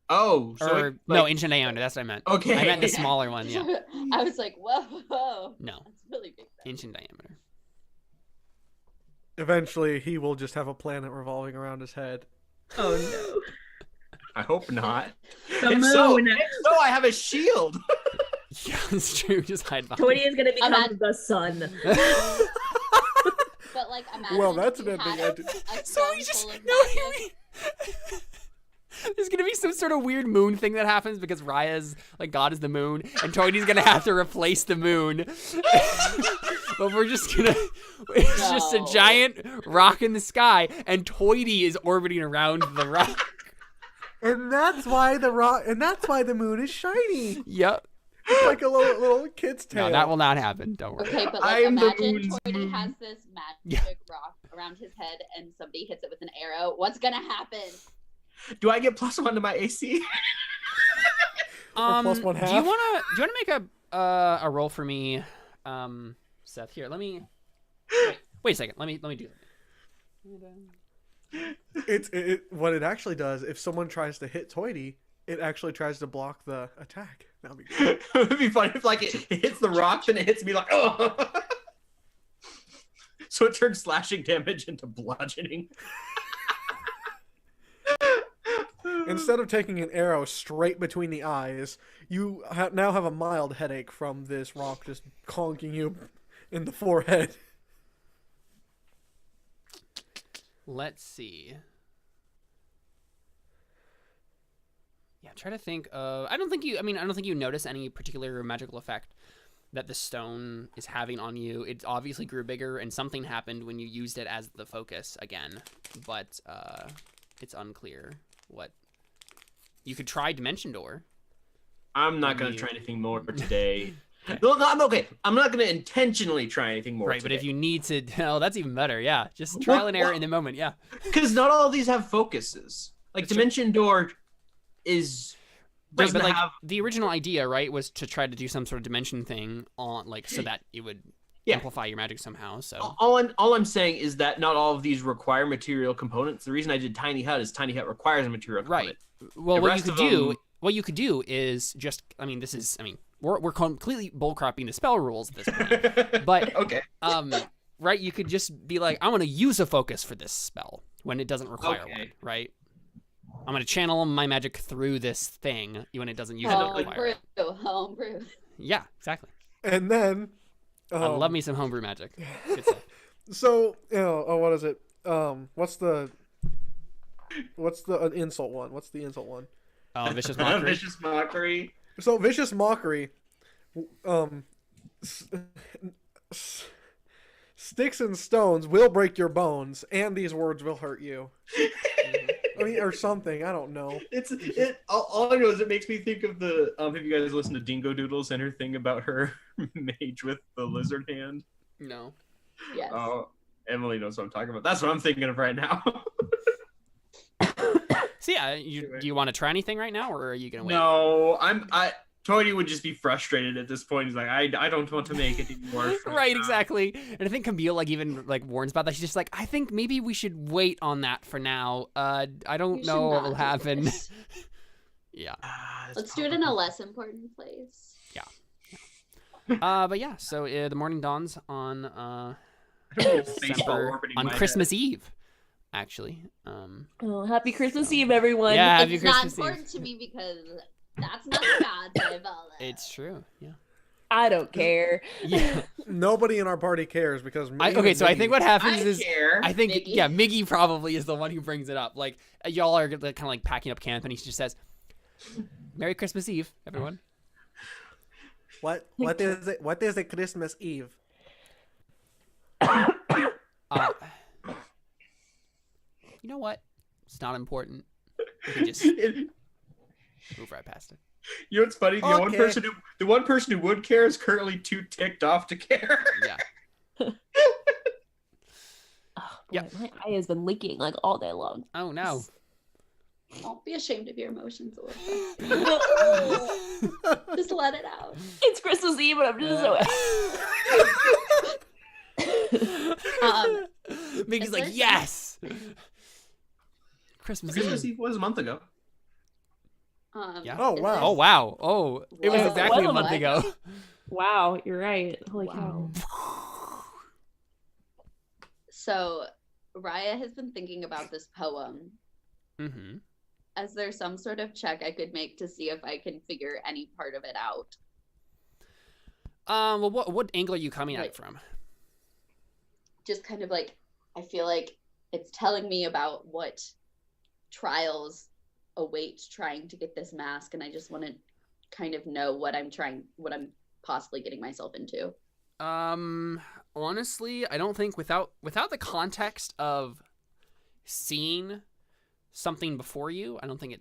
Oh, so Or it, no, like- inch in diameter. That's what I meant. Okay. I meant the smaller one. Yeah. I was like, whoa. No, That's really big. Then. inch in diameter. Eventually, he will just have a planet revolving around his head. Oh no. I hope not. The If so, moon. I have a shield. Yeah, it's true. Just hide behind. Toity is gonna become Imagine- the sun. But like, imagine. Well, that's if an you ending had I did. a So stone we just full of no. magic. There's gonna be some sort of weird moon thing that happens because Raia's like God is the moon, and Toity's gonna have to replace the moon. But we're just gonna. It's just a No. giant rock in the sky, and Toity is orbiting around the rock. And that's why the moon is shiny. Yep. It's like a little kid's tail. No, that will not happen. Don't worry. Okay, but I like am the imagine moon's Toity moon. has this magic Yeah. rock around his head and somebody hits it with an arrow. What's gonna happen? Do I get +1 to my AC? Or plus one Do half. you wanna make a roll for me, Seth? Here, let me. Wait a second. Let me do it. What it actually does, if someone tries to hit Toity, it actually tries to block the attack. That'd be good. It would be funny if like it hits the rock, then it hits me like, oh. So it turns slashing damage into bludgeoning. Instead of taking an arrow straight between the eyes, you now have a mild headache from this rock just conking you in the forehead. Let's see. Yeah, try to think of. I don't think you notice any particular magical effect that the stone is having on you. It obviously grew bigger, and something happened when you used it as the focus again. But it's unclear what. You could try Dimension Door. I'm not going to try anything more today. No, I'm okay. I'm not going to intentionally try anything more Right, today. but if you need to, oh, that's even better. Yeah, just trial and error in the moment. Yeah. Because not all of these have focuses. Like That's Dimension Door is Right, doesn't but like have. the original idea, right, was to try to do some sort of dimension thing on, like, so that it would Yeah. amplify your magic somehow. So All I'm saying is that not all of these require material components. The reason I did Tiny Hut is Tiny Hut requires a material component. right. Well, The what you rest could of do, them- what you could do is just, we're completely bullcropping the spell rules at this point. But Okay. right, you could just be like, I want to use a focus for this spell when it doesn't require Okay. one, right? I'm gonna channel my magic through this thing when it doesn't require it. Homebrew. Yeah, exactly. And then, I love me some homebrew magic. Good stuff. So what is it? What's the insult one? What's the insult one? Oh, vicious mockery. Vicious mockery. So vicious mockery. Sticks and stones will break your bones, and these words will hurt you. I mean, or something. I don't know. All I know is it makes me think of the. Have you guys listened to Dingo Doodles and her thing about her mage with the lizard hand? No. Yes. Oh, Emily knows what I'm talking about. That's what I'm thinking of right now. So yeah, do you want to try anything right now, or are you gonna wait? No, Toity would just be frustrated at this point. He's like, I don't want to make it anymore. Right, exactly. And I think Kabil even warns about that. She's just like, I think maybe we should wait on that for now. I don't You know should what will not do happen. this. Yeah. Let's do it in a less important place. But yeah, so the morning dawns on Baseball December, orbiting on my Christmas Eve, actually. Oh, happy Christmas Eve, everyone. Yeah, happy It's not Christmas important Eve. to me because that's not God, Xibalba. It's true. Yeah. I don't care. Yeah. Nobody in our party cares because So I think what happens I is care. I think Miggy. yeah, Miggy probably is the one who brings it up. Like y'all are kind of like packing up camp, and he just says, "Merry Christmas Eve, everyone." What is it? What is a Christmas Eve? You know what? It's not important. We can just You move right past it. know what's funny? The one person who would care is currently too ticked off to care. Yeah. Oh, boy, Yep. my eye has been leaking like all day long. Oh no. Don't be ashamed of your emotions, Alyssa. Just let it out. It's Christmas Eve, and I'm just so. Miggy's Is like, there- yes. Christmas Christmas Eve. Eve was a month ago. Yeah. Oh, is wow. there- Oh wow. Oh, it was Whoa. exactly a What? month ago. Wow, you're right. Holy Wow. So, Raia has been thinking about this poem. Mm-hmm. Is there some sort of check I could make to see if I can figure any part of it out? Well, what angle are you coming at Like- it from? Just kind of like, I feel like it's telling me about what trials await trying to get this mask, and I just want to kind of know what I'm possibly getting myself into. Honestly, I don't think without the context of seeing something before you, I don't think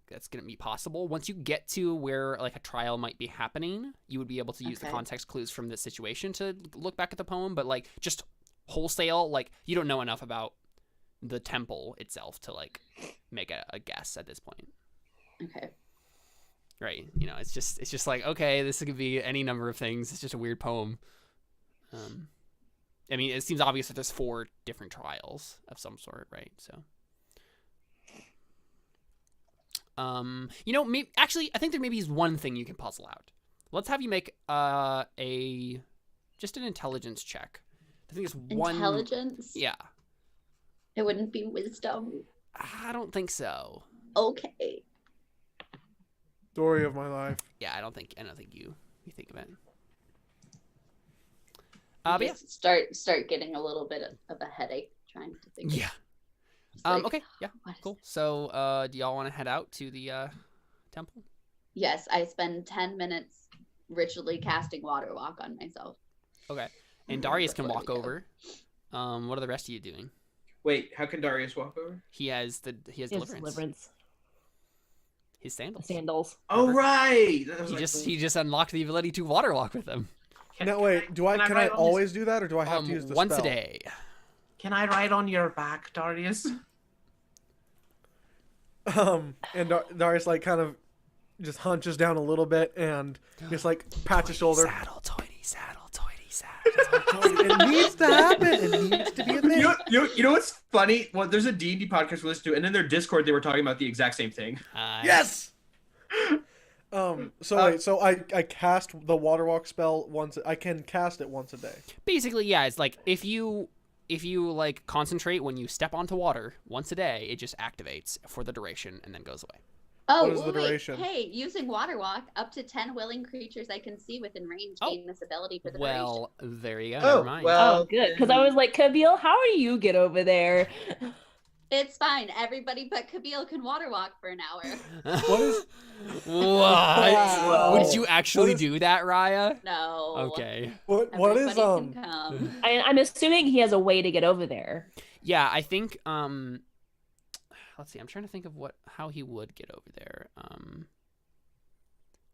that's going to be possible. Once you get to where like a trial might be happening, you would be able to use the context clues from this situation to look back at the poem. But like just wholesale, like you don't know enough about the temple itself to like make a guess at this point. Okay. Right. You know, it's just like, okay, this could be any number of things. It's just a weird poem. I mean, it seems obvious that there's 4 different trials of some sort, right? So, you know, actually, I think there maybe is one thing you can puzzle out. Let's have you make just an intelligence check. I think it's one. Intelligence? Yeah. It wouldn't be wisdom. I don't think so. Okay. Story of my life. Yeah, I don't think you think of it. I But yeah. start getting a little bit of a headache trying to think. Yeah. Like, Okay. Yeah. what is Cool. So, do y'all want to head out to the temple? Yes, I spend 10 minutes ritually casting water walk on myself. Okay. And Darius can Before walk we go. over. What are the rest of you doing? Wait, how can Darius walk over? He has His deliverance. His sandals. Sandals. Oh right. That was He just unlocked the ability to water walk with them. Now wait, can I ride on always do that, or do I have to use the once spell? a day. Can I ride on your back, Darius? And Darius like kind of just hunches down a little bit and just like pats his shoulder. Saddle, Toity, saddle. It needs to happen. It needs to be a thing. You know what's funny? Well, there's a D&D podcast we listen to, and in their Discord they were talking about the exact same thing. Yes. So I cast the water walk spell once. I can cast it once a day. Basically, yeah. It's like if you like concentrate when you step onto water once a day, it just activates for the duration and then goes away. Oh, What is the wait, duration? hey, using water walk, up to 10 willing creatures I can see within range gain this ability for the duration. Well, there you go. Oh, Never mind. well. Oh, good. Because I was like, Kabil, how do you get over there? It's fine. Everybody but Kabil can water walk for an hour. What is? What? Wow. Would you actually What is- do that, Raya? No. Okay. What is Everybody can come. I'm assuming he has a way to get over there. Yeah, I think let's see. I'm trying to think of how he would get over there.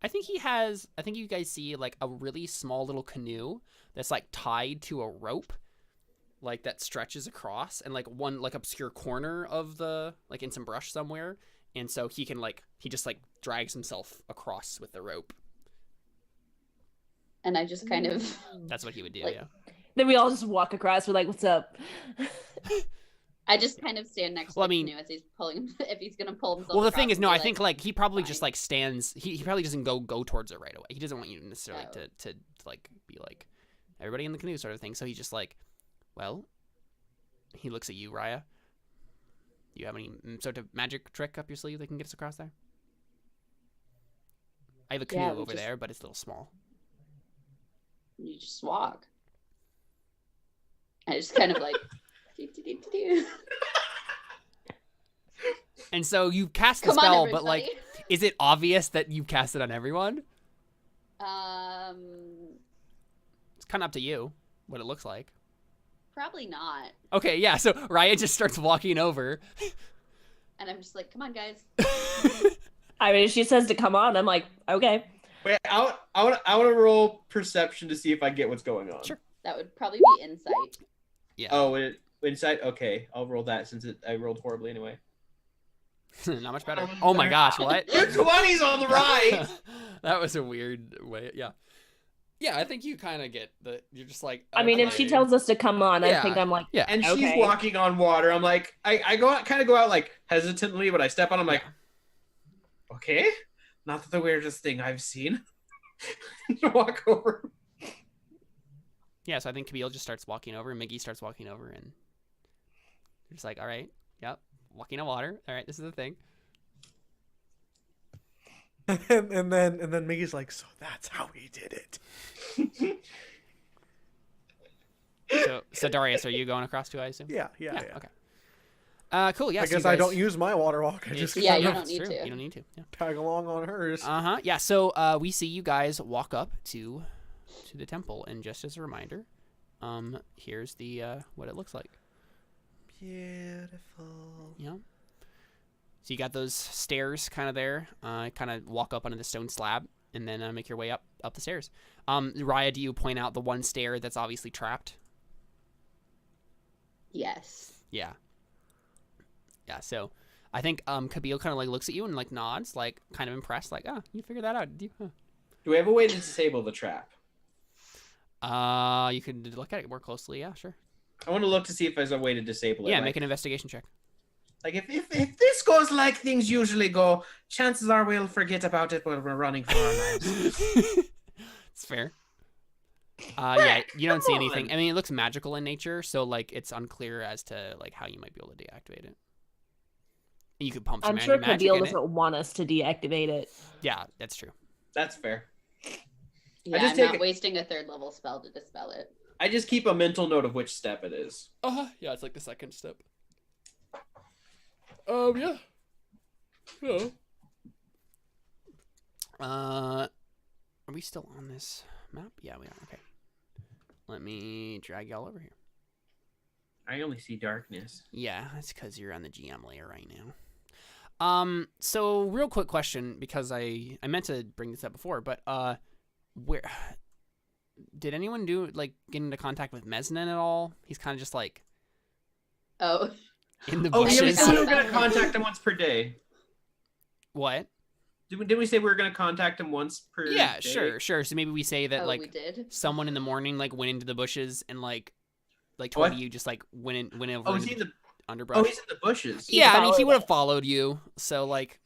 I think you guys see like a really small little canoe that's like tied to a rope, like that stretches across, and like one like obscure corner of the like in some brush somewhere, and so he just drags himself across with the rope. And I just kind of That's what he would do. Like- Yeah. Then we all just walk across. We're like, what's up? I just kind of stand next to Well, I the mean- canoe as he's pulling if he's gonna pull himself. Well, the across thing is, and no, be I think like he probably fine. just like stands. He probably doesn't go towards it right away. He doesn't want you necessarily Oh. to like be like everybody in the canoe sort of thing. So he's just like, well, he looks at you, Raia. Do you have any sort of magic trick up your sleeve that can get us across there? I have a canoe Yeah, we over just- there, but it's a little small. You just walk. I just kind of like. do. And so you cast the Come on, spell, everybody. but like, is it obvious that you cast it on everyone? It's kind of up to you what it looks like. Probably not. Okay, yeah. So Raia just starts walking over. And I'm just like, come on, guys. I mean, if she says to come on, I'm like, okay. Wait, I want to roll perception to see if I get what's going on. Sure. That would probably be insight. Yeah. Oh, insight. Okay, I'll roll that since I rolled horribly anyway. Not much better. Oh my gosh, what? Your 20's on the right. That was a weird way. Yeah. Yeah, I think you kind of get you're just like. I mean, if she okay. tells us to come on, Yeah. I think I'm like, Yeah. And she's Okay. walking on water. I'm like, I go out, kind of go out like hesitantly, but I step on. I'm like, okay, not the weirdest thing I've seen. Walk over. Yeah, so I think Kabil just starts walking over, and Miggy starts walking over, and you're just like, all right, yep, walking on water. All right, this is the thing. and then Mickey's like, so that's how he did it. So Darius, are you going across too, I assume? Yeah. Okay. Cool. Yeah. I so guess you I guys- don't use my water walk. I just Yeah, kind you of don't need it's true. to. You don't need to. Yeah. tag along on hers. Yeah. So we see you guys walk up to the temple, and just as a reminder, here's the what it looks like. Beautiful. You know, So you got those stairs kind of there. Kind of walk up onto the stone slab, and then make your way up the stairs. Raia, do you point out the one stair that's obviously trapped? Yes. Yeah. Yeah. So I think Kabil kind of like looks at you and like nods, like kind of impressed, like, "Oh, you figured that out, did you?" Huh. Do we have a way to disable the trap? You could look at it more closely. Yeah, sure. I want to look to see if there's a way to disable it. Yeah, like, make an investigation check. Like if this goes like things usually go, chances are we'll forget about it when we're running for our lives. It's fair. Yeah, you don't see Come anything. on. I mean, it looks magical in nature, so like it's unclear as to like how you might be able to deactivate it. You could pump some I'm sure magic Kabil in it. doesn't want us to deactivate it. Yeah, that's true. That's fair. Yeah, just I'm take not it- wasting a 3rd level spell to dispel it. I just keep a mental note of which step it is. Yeah, it's like the second step. Yeah. Yeah. Are we still on this map? Yeah, we are. Okay. Let me drag y'all over here. I only see darkness. Yeah, that's because you're on the GM layer right now. So real quick question, because I meant to bring this up before, but where did anyone get into contact with Mesnin at all? He's kind of just like Oh. in the Oh, yeah, we bushes. said we were going to contact him once per day. What? Didn't we say we were going to contact him once per Yeah, day? sure. So maybe we say that We like did. someone in the morning like went into the bushes and like What? Toity, you just like went over Oh, is into he in the underbrush. Oh, he's in the bushes. Yeah, I mean he followed would have us. followed you. So like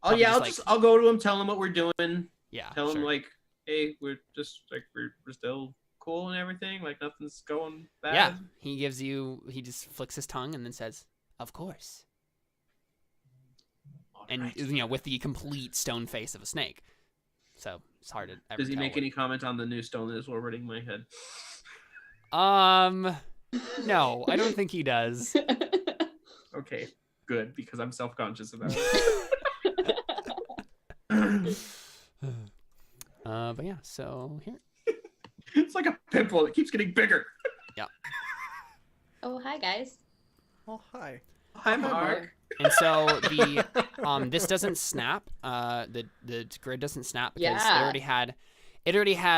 Oh probably yeah, just, I'll go to him, tell him what we're doing, yeah, tell him sure. like, hey, we're just like we're still cool and everything, like nothing's going bad. Yeah, he just flicks his tongue and then says, "Of course." All And right. with the complete stone face of a snake. So it's hard to ever Does he tell make what- any comment on the new stone that is orbiting my head? No, I don't think he does. Okay, good, because I'm self-conscious about it. But yeah, so here. It's like a pimple; it keeps getting bigger. Oh, hi guys. Oh, hi. Hi, Mark. And so the this doesn't snap. The grid doesn't snap because Yeah. it already had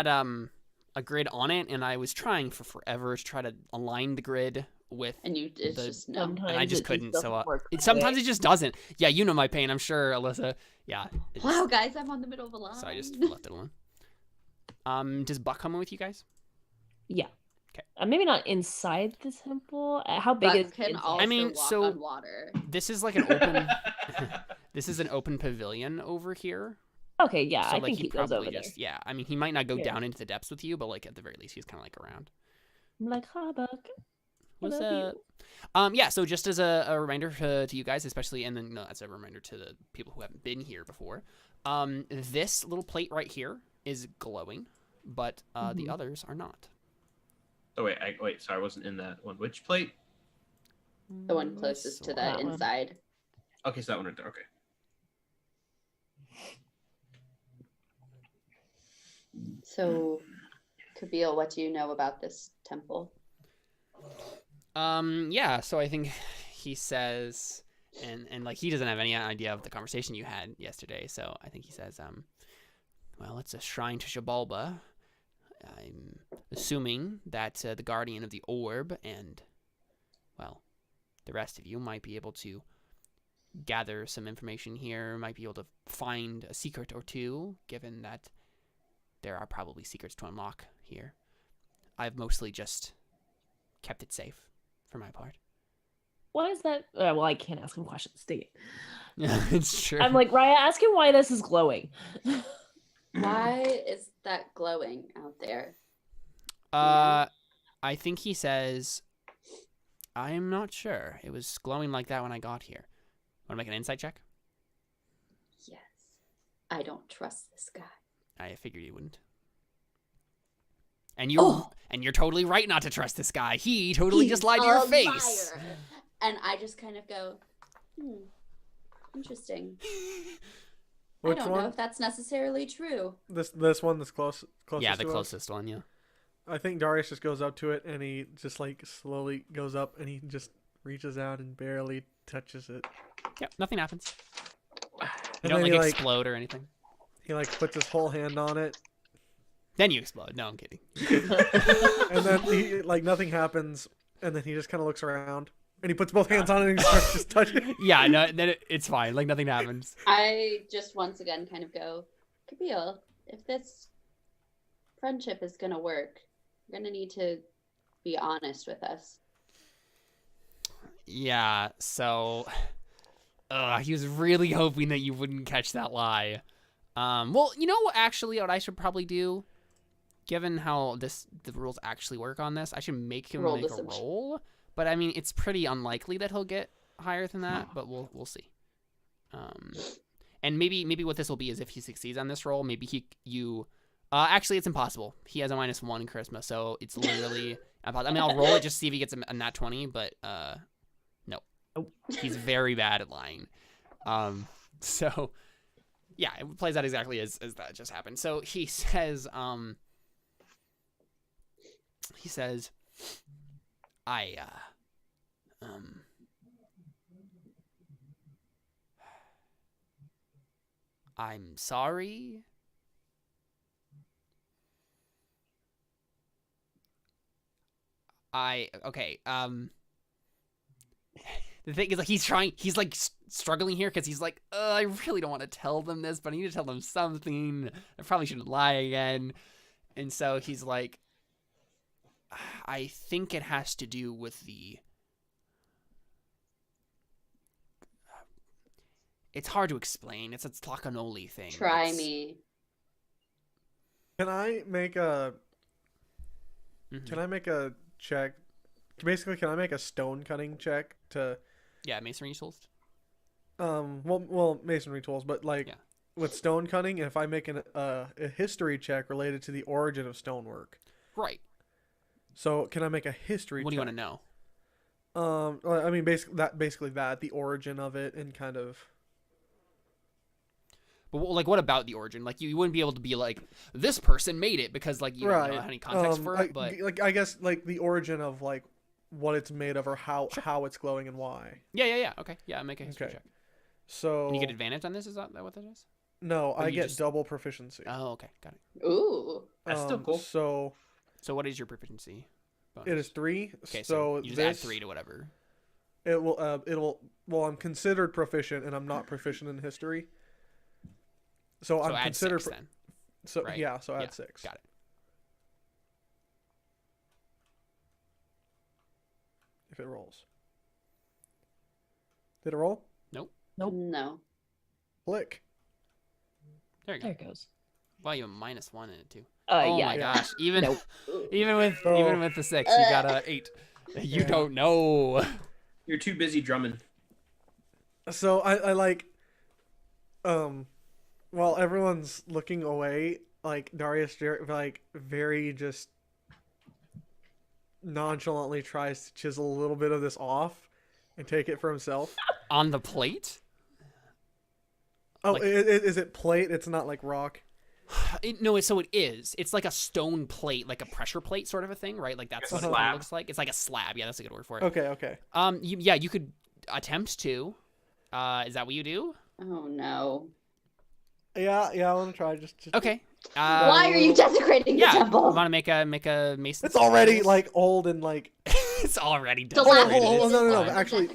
a grid on it, and I was trying for forever to try to align the grid with. And it's The- just no. Sometimes And I just it couldn't. doesn't So work that sometimes way. it just doesn't. Yeah, you know my pain. I'm sure, Alyssa. Yeah. it's- Wow, guys, I'm on the middle of a line. So I just left it alone. Does Buck come in with you guys? Yeah. Okay. Maybe not inside the temple. How big Buck is can inside? also I mean, walk so- on water. This is like an open. This is an open pavilion over here. Okay, yeah, So I like think he he goes probably over just yeah. I mean, he might not go Yeah. down into the depths with you, but like at the very least, he's kind of like around. there. I'm like, hi, Buck. I What's love up? Yeah, so just as a reminder to you guys, especially, and then as a reminder to the people who haven't been here before, this little plate right here is glowing, but the others are not. Oh wait, sorry, I wasn't in that one. Which plate? The one closest to the That one. inside. Okay, so that one right there. Okay. So, Kabil, what do you know about this temple? Yeah, so I think he says, and like he doesn't have any idea of the conversation you had yesterday, so I think he says, well, it's a shrine to Xibalba. I'm assuming that the guardian of the orb and, well, the rest of you might be able to gather some information here, might be able to find a secret or two, given that there are probably secrets to unlock here. I've mostly just kept it safe, for my part. Why is that? Well, I can't ask him questions. Dang it. Yeah, it's true. I'm like, Raia, ask him why this is glowing. Why is that glowing out there? I think he says, I'm not sure. It was glowing like that when I got here. Want to make an insight check? Yes. I don't trust this guy. I figured you wouldn't. And you're totally right not to trust this guy. He totally He's just lied to your a face. liar. And I just kind of go, interesting. I Which don't one? know if that's necessarily true. This one that's closest Yeah, the to us? closest one, yeah. I think Darius just goes up to it and he just like slowly goes up and he just reaches out and barely touches it. Yep, nothing happens. You And don't then like he, explode or anything. He like puts his whole hand on it, Then you explode. No, I'm kidding. and then he like nothing happens, and then he just kind of looks around, and he puts both hands on it and he starts just touching. Yeah, no, then it's fine. Like nothing happens. I just once again kind of go, Kabil, if this friendship is gonna work, you're gonna need to be honest with us. Yeah, so he was really hoping that you wouldn't catch that lie. Well, you know, actually, what I should probably do, given how the rules actually work on this, I should make him make a roll. But I mean, it's pretty unlikely that he'll get higher than that. But we'll see. And maybe what this will be is if he succeeds on this roll, maybe actually, it's impossible. He has a -1 in charisma, so it's literally impossible. I mean, I'll roll it just to see if he gets a nat 20, but no, he's very bad at lying. So yeah, it plays out exactly as that just happened. So he says, I'm sorry. Okay. The thing is, like, he's like struggling here because he's like, I really don't want to tell them this, but I need to tell them something. I probably shouldn't lie again. And so he's like, I think it has to do with it's hard to explain. It's a Tlachinolli thing. Try me. Can I make a check? Basically, can I make a stone cutting check to? Yeah, masonry tools. Well, masonry tools, but like with stone cutting, if I make a history check related to the origin of stonework. Right. So can I make a history? What do you check? want to know? I mean, basically the origin of it, and kind of. But like, what about the origin? Like, you wouldn't be able to be like, this person made it because like you don't know any context for it. But like, I guess like the origin of like what it's made of or how it's glowing and why. Yeah. Okay. Yeah, make a history check. So. And you get advantage on this? Is that what that is? No, I get double proficiency. Oh, okay, got it. Ooh, that's still cool. So what is your proficiency bonus? It is 3. Okay, so you just add 3 to whatever. It will. Well, I'm considered proficient, and I'm not proficient in history. So I'm considered. 6, then. So right? yeah, so add 6. Got it. If it rolls. Did it roll? Nope. No. Click. There you go. There it goes. Wow, you have a -1 in it too. Yeah. My gosh! Even Nope. even with the 6, you got a 8. You don't know. You're too busy drumming. So I like, while everyone's looking away, like Darius like very just nonchalantly tries to chisel a little bit of this off and take it for himself. On the plate? Oh, like, is it plate? It's not like rock. No, so it is. It's like a stone plate, like a pressure plate sort of a thing, right? Like that's what it looks like. It's like a slab. Yeah, that's a good word for it. Okay. You could attempt to. Is that what you do? Oh no. Yeah, I want to try. Just okay. Why are you desecrating the temple? Want to make a mason? It's already like old and like. It's already desecrated. No. Actually,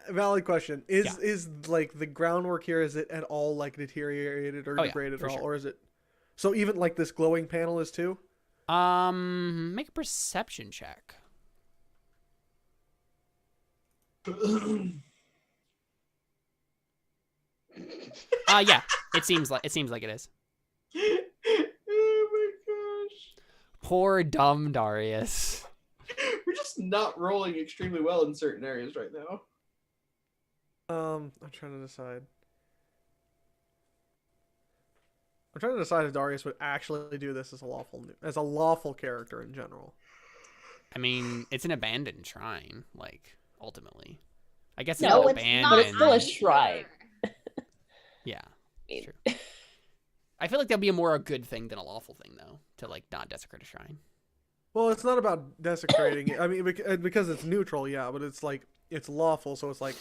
valid question. Is like the groundwork here? Is it at all like deteriorated or degraded at all, or is it? So even like this glowing panel is too. Make a perception check. Yeah, it seems like it is. Oh my gosh. Poor dumb Darius. We're just not rolling extremely well in certain areas right now. I'm trying to decide. I'm trying to decide if Darius would actually do this as a lawful character in general. I mean, it's an abandoned shrine, like ultimately. I guess no, it's it's abandoned. not. But it's still a shrine. Yeah, true. I feel like that'd be a more a good thing than a lawful thing, though, to like not desecrate a shrine. Well, it's not about desecrating it. I mean, because it's neutral, yeah, but it's like it's lawful, so it's like.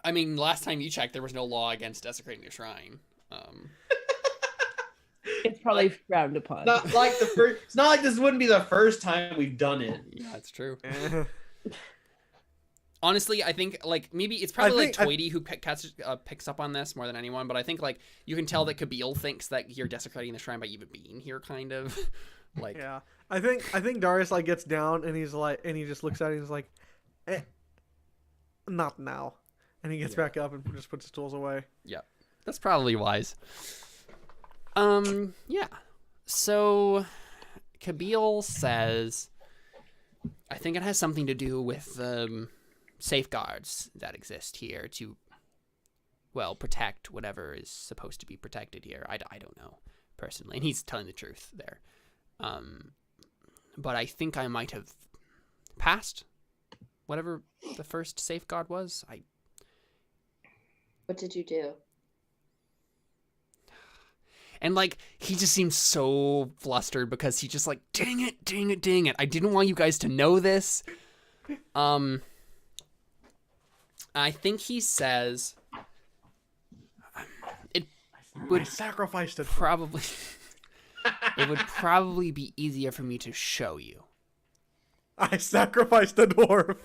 I mean, last time you checked, there was no law against desecrating a shrine. It's probably frowned upon. Not like the first. It's not like this wouldn't be the first time we've done it. Yeah, that's true. Honestly, I think like maybe it's probably like Toity who picks up on this more than anyone, but I think like you can tell that Kabil thinks that you're desecrating the shrine by even being here, kind of. Like yeah, I think Darius like gets down and he's like, and he just looks at it and he's like, not now, and he gets back up and just puts his tools away. Yeah, that's probably wise. Yeah. So Kabil says, I think it has something to do with safeguards that exist here to, well, protect whatever is supposed to be protected here. I don't know, personally. And he's telling the truth there. But I think I might have passed whatever the first safeguard was. What did you do? And, like, he just seems so flustered because he's just like, dang it, dang it, dang it. I didn't want you guys to know this. I think he says it would sacrifice it. Probably it would probably be easier for me to show you. I sacrificed the dwarf.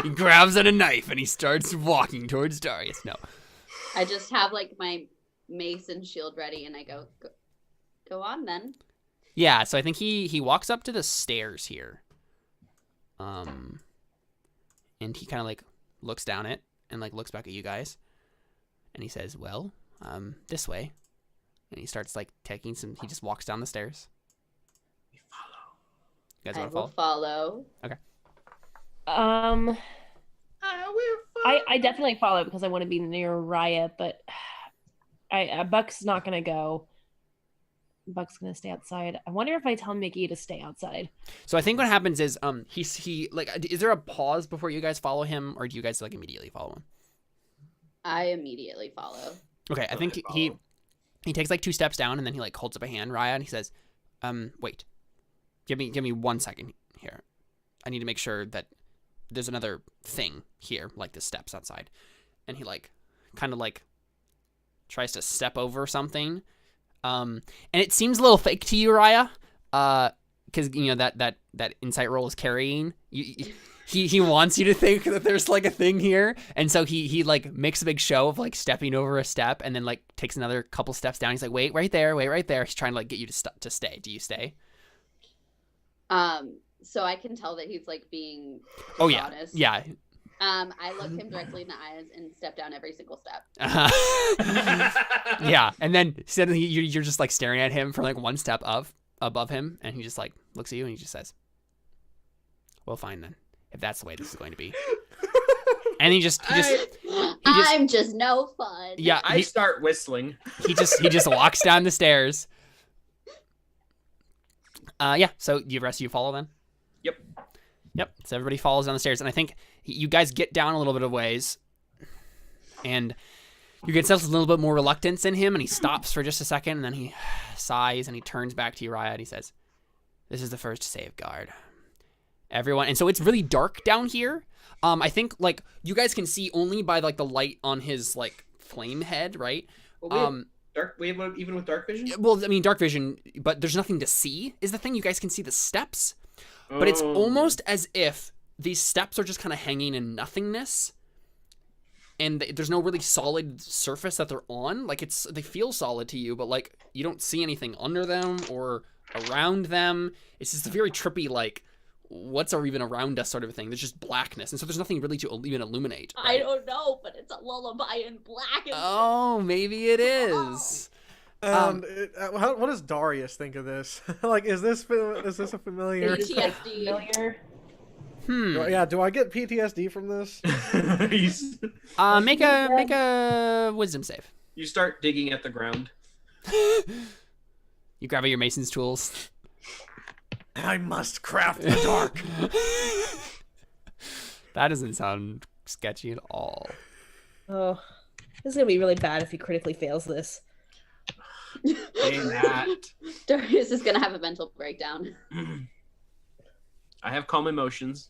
He grabs at a knife and he starts walking towards Darius. No. I just have like my mace and shield ready, and I go on then. Yeah, so I think he walks up to the stairs here. And he kind of like looks down it and like looks back at you guys, and he says, "Well, this way." And he starts like taking some. He just walks down the stairs. We follow. You guys I want to will follow. Okay. I will follow. I definitely follow because I want to be near Raia, but Buck's not gonna go. Buck's gonna stay outside. I wonder if I tell Mickey to stay outside. So I think what happens is he like, is there a pause before you guys follow him, or do you guys like immediately follow him? I immediately follow. Okay, I think he takes like 2 steps down, and then he like holds up a hand, Raia, and he says, wait, give me 1 second here. I need to make sure that there's another thing here, like the steps outside. And he like kind of like tries to step over something. And it seems a little fake to you, Raia, because you know that insight roll is carrying. He wants you to think that there's like a thing here, and so he like makes a big show of like stepping over a step, and then like takes another couple steps down. He's like, wait right there. He's trying to like get you to stay. Do you stay? So I can tell that he's like being dishonest. Yeah. I look him directly in the eyes and step down every single step. Yeah, and then suddenly you're just like staring at him from like 1 step above him, and he just like looks at you and he just says, "Well, fine then, if that's the way this is going to be." And I'm just no fun. Yeah, I start whistling. He just walks down the stairs. Yeah. So the rest of you follow then. Yep. So everybody follows down the stairs, and I think you guys get down a little bit of ways, and you can sense a little bit more reluctance in him, and he stops for just a second, and then he sighs, and he turns back to Raia, and he says, "This is the first safeguard. Everyone," and so it's really dark down here. I think like you guys can see only by like the light on his like flame head, right? Well, we have even with dark vision. Well, I mean dark vision, but there's nothing to see. Is the thing. You guys can see the steps. But it's almost as if these steps are just kind of hanging in nothingness, and there's no really solid surface that they're on. Like they feel solid to you, but like you don't see anything under them or around them. It's just a very trippy, like what's even around us sort of a thing. There's just blackness, and so there's nothing really to even illuminate. Right? I don't know, but it's a lullaby in black. Oh, maybe it is. And what does Darius think of this? Like, is this a familiar? PTSD. Do I get PTSD from this? Make a wisdom save. You start digging at the ground. You grab out your mason's tools. I must craft the dark. That doesn't sound sketchy at all. Oh, this is gonna be really bad if he critically fails this. Hey, Matt. Darius is gonna have a mental breakdown. I have calm emotions.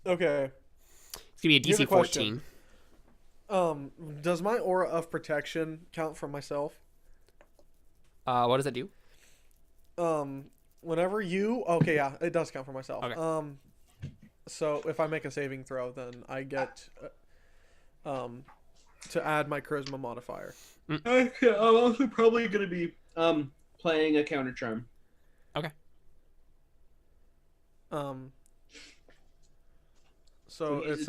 Okay. It's gonna be a Here's a DC 14. Does my aura of protection count for myself? What does that do? Whenever you... Okay, yeah, it does count for myself. Okay. So if I make a saving throw, then I get to add my charisma modifier. Okay, I'm also probably gonna be playing a counter charm. So it's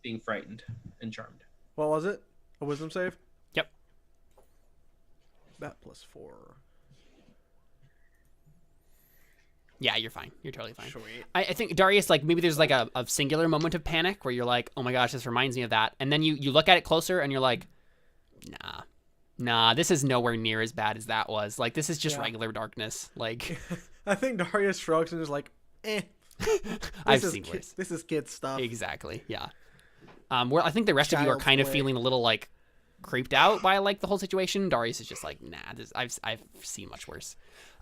being frightened and charmed. what was it? A wisdom save? Yep. That plus 4. Yeah, you're fine. You're totally fine. Sweet. I think Darius, like maybe there's like a singular moment of panic where you're like, oh my gosh, this reminds me of that, and then you look at it closer and you're like, nah, this is nowhere near as bad as that was. Like this is just Yeah. regular darkness. Like I think Darius shrugs and is like, eh. I've seen worse. This is kid stuff. Exactly. Yeah. Where I think the rest of you are Child's kind of play. feeling a little like creeped out by like the whole situation. Darius is just like, nah, I've seen much worse.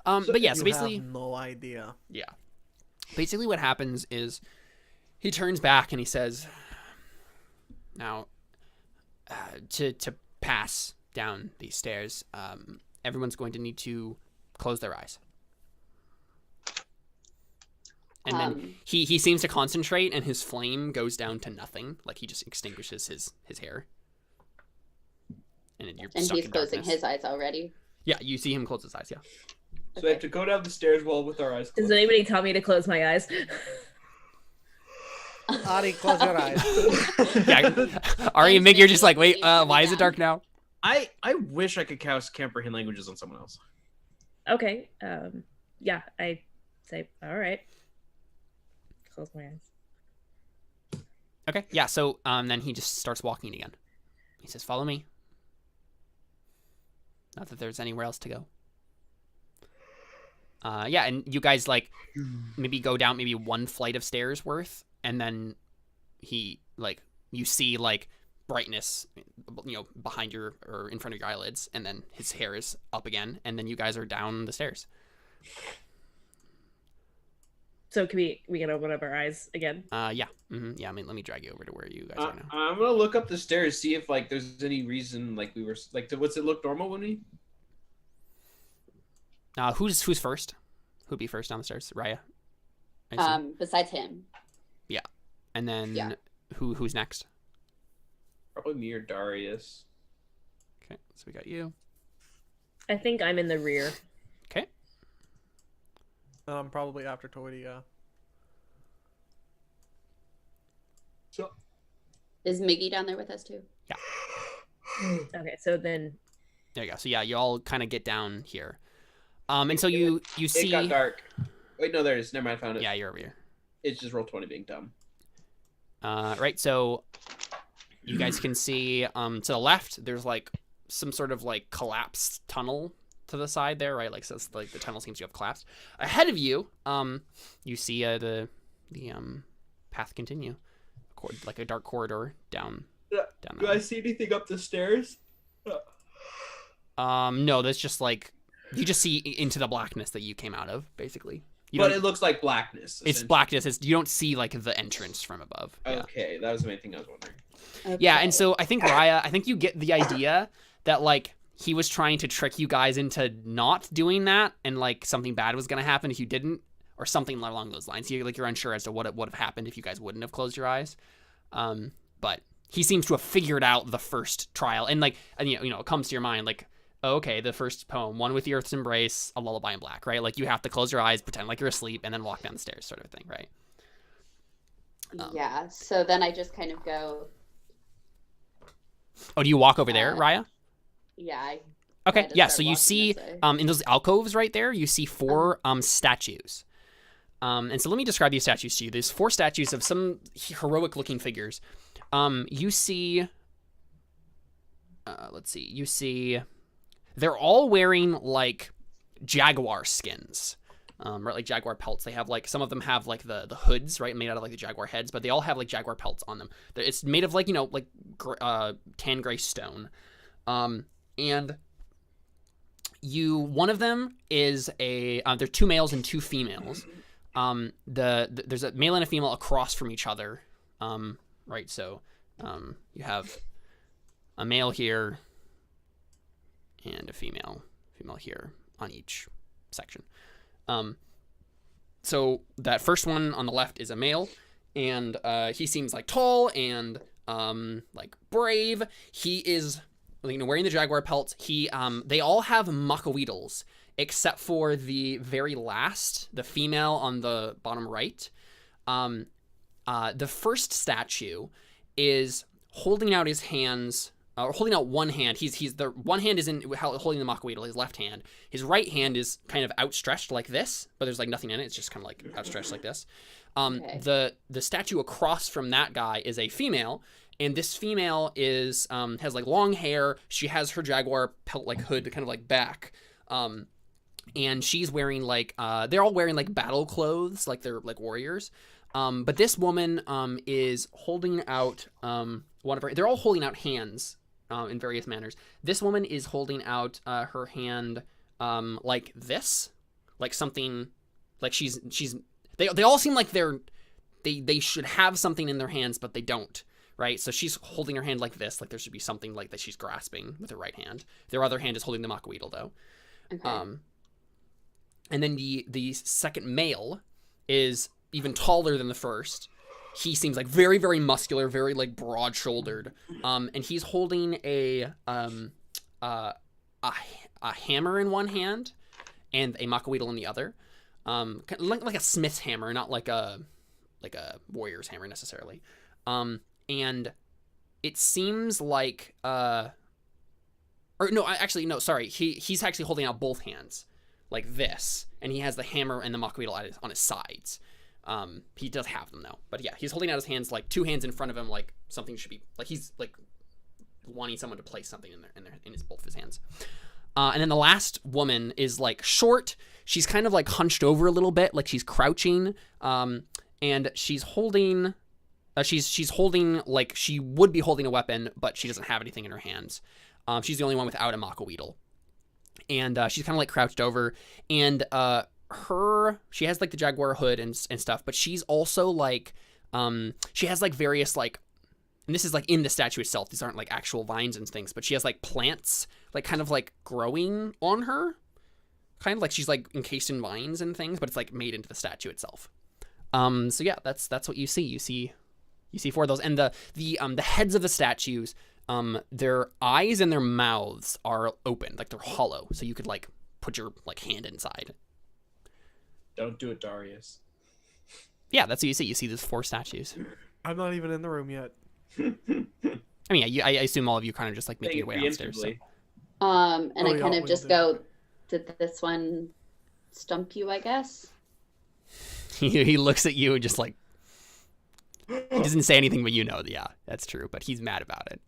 But yeah, so You basically, have no idea. yeah. Basically, what happens is he turns back and he says, "Now, to pass down these stairs, everyone's going to need to close their eyes." And then he seems to concentrate, and his flame goes down to nothing. Like he just extinguishes his hair. And you're And stuck he's in closing darkness. his eyes already. Yeah, you see him close his eyes. Yeah. So we have to go down the stairs while with our eyes Does closed. anybody tell me to close my eyes? Ari, close your eyes. Yeah. Ari and Mig, you're just like, wait, why is it dark now? I wish I could cast comprehend languages on someone else. Okay. Yeah, I say, all right. Close my eyes. Okay. Yeah. So then he just starts walking again. He says, "Follow me." Not that there's anywhere else to go. Yeah, and you guys like maybe go down maybe one flight of stairs worth, and then he like you see like brightness, behind your or in front of your eyelids, and then his hair is up again, and then you guys are down the stairs. So can we can open up our eyes again? Yeah. Yeah. I mean, let me drag you over to where you guys are now. I'm gonna look up the stairs, see if like there's any reason like we were like what's it look normal when we? Who's first? Who'd be first down the stairs? Raia. I assume. Besides him. Yeah. And then Yeah. who's next? Probably me or Darius. Okay, so we got you. I think I'm in the rear. Okay. Probably after Toity, yeah. So Is Miggy down there with us too? Okay, so then There you go. So yeah, you all kind of get down here. And so you see. it got dark. Wait, no, there it is. Never mind, I found it. Yeah, you're over here. It's just roll 20 being dumb. Right. So you guys can see to the left, there's like some sort of like collapsed tunnel to the side there, right? Like so, it's like the tunnel seems to have collapsed. Ahead of you, you see the path continue, like a dark corridor down. Yeah. Down Do that I see anything up the stairs? No, that's just like you just see into the blackness that you came out of, basically. You But don't- it looks like blackness. it's blackness. You don't see like the entrance from above. Yeah. Okay, that was the main thing I was wondering. Yeah, Okay. and so I think Raia, I think you get the idea that like he was trying to trick you guys into not doing that, and like something bad was gonna happen if you didn't, or something along those lines. You're unsure as to what would have happened if you guys wouldn't have closed your eyes. But he seems to have figured out the first trial, and it comes to your mind like, oh, okay, the first poem, One with the Earth's Embrace, A Lullaby in Black, right? Like you have to close your eyes, pretend like you're asleep, and then walk down the stairs, sort of thing, right? Yeah. So then I just kind of go. Oh, do you walk over there, Raia? Yeah. Okay, to yeah, start so you walking see this way. in those alcoves right there, you see four statues. And so let me describe these statues to you. There's four statues of some heroic-looking figures. You see... let's see. You see... They're all wearing, like, jaguar skins. Right, like jaguar pelts. They have, like... Some of them have, like, the hoods, right, made out of, like, the jaguar heads, but they all have, like, jaguar pelts on them. It's made of, like, tan gray stone. and one of them is they're 2 males and 2 females. There's a male and a female across from each other, right? So you have a male here and a female here on each section. So that first one on the left is a male, and he seems like tall and like brave. He is, you know, wearing the jaguar pelts. They all have macaweedles except for the very last, the female on the bottom right. The first statue is holding out his hands, holding out one hand. The one hand is holding the macaweedle, his left hand. His right hand is kind of outstretched like this, but there's like nothing in it. It's just kind of like outstretched like this. The statue across from that guy is a female, and this female is has like long hair. She has her jaguar pelt like hood kind of like back. And she's wearing like they're all wearing like battle clothes, like they're like warriors. But this woman is holding out one of her. They're all holding out hands in various manners. This woman is holding out her hand like this, like something, like she's. They all seem like they should have something in their hands, but they don't. Right, so she's holding her hand like this, like there should be something like that she's grasping with her right hand. Their other hand is holding the macaweedle, though. Okay. And then the second male is even taller than the first. He seems like very, very muscular, very like broad-shouldered. And he's holding a hammer in one hand and a macaweedle in the other. Like a smith's hammer, not like a warrior's hammer necessarily. And it seems like he's actually holding out both hands like this, and he has the hammer and the macaweedle on his sides. He does have them though, but yeah, he's holding out his hands, like 2 hands in front of him, like something should be, like he's like wanting someone to place something in both of his hands. And then the last woman is like short. She's kind of like hunched over a little bit, like she's crouching, and she's holding. She's holding, like she would be holding a weapon, but she doesn't have anything in her hands. She's the only one without a macaweedle. And she's kind of like crouched over. And she has like the jaguar hood and stuff, but she's also like, she has like various like, and this is like in the statue itself. These aren't like actual vines and things, but she has like plants like kind of like growing on her. Kind of like she's like encased in vines and things, but it's like made into the statue itself. So yeah, that's what you see. You see 4 of those, and the heads of the statues, their eyes and their mouths are open, like they're hollow, so you could like put your like hand inside. Don't do it, Darius. Yeah, that's what you see. You see these 4 statues. I'm not even in the room yet. I mean, I assume all of you kind of just like making your way downstairs. So. I kind of just go, did this one stump you, I guess? He looks at you and just like, he doesn't say anything, but you know, yeah, that's true. But he's mad about it.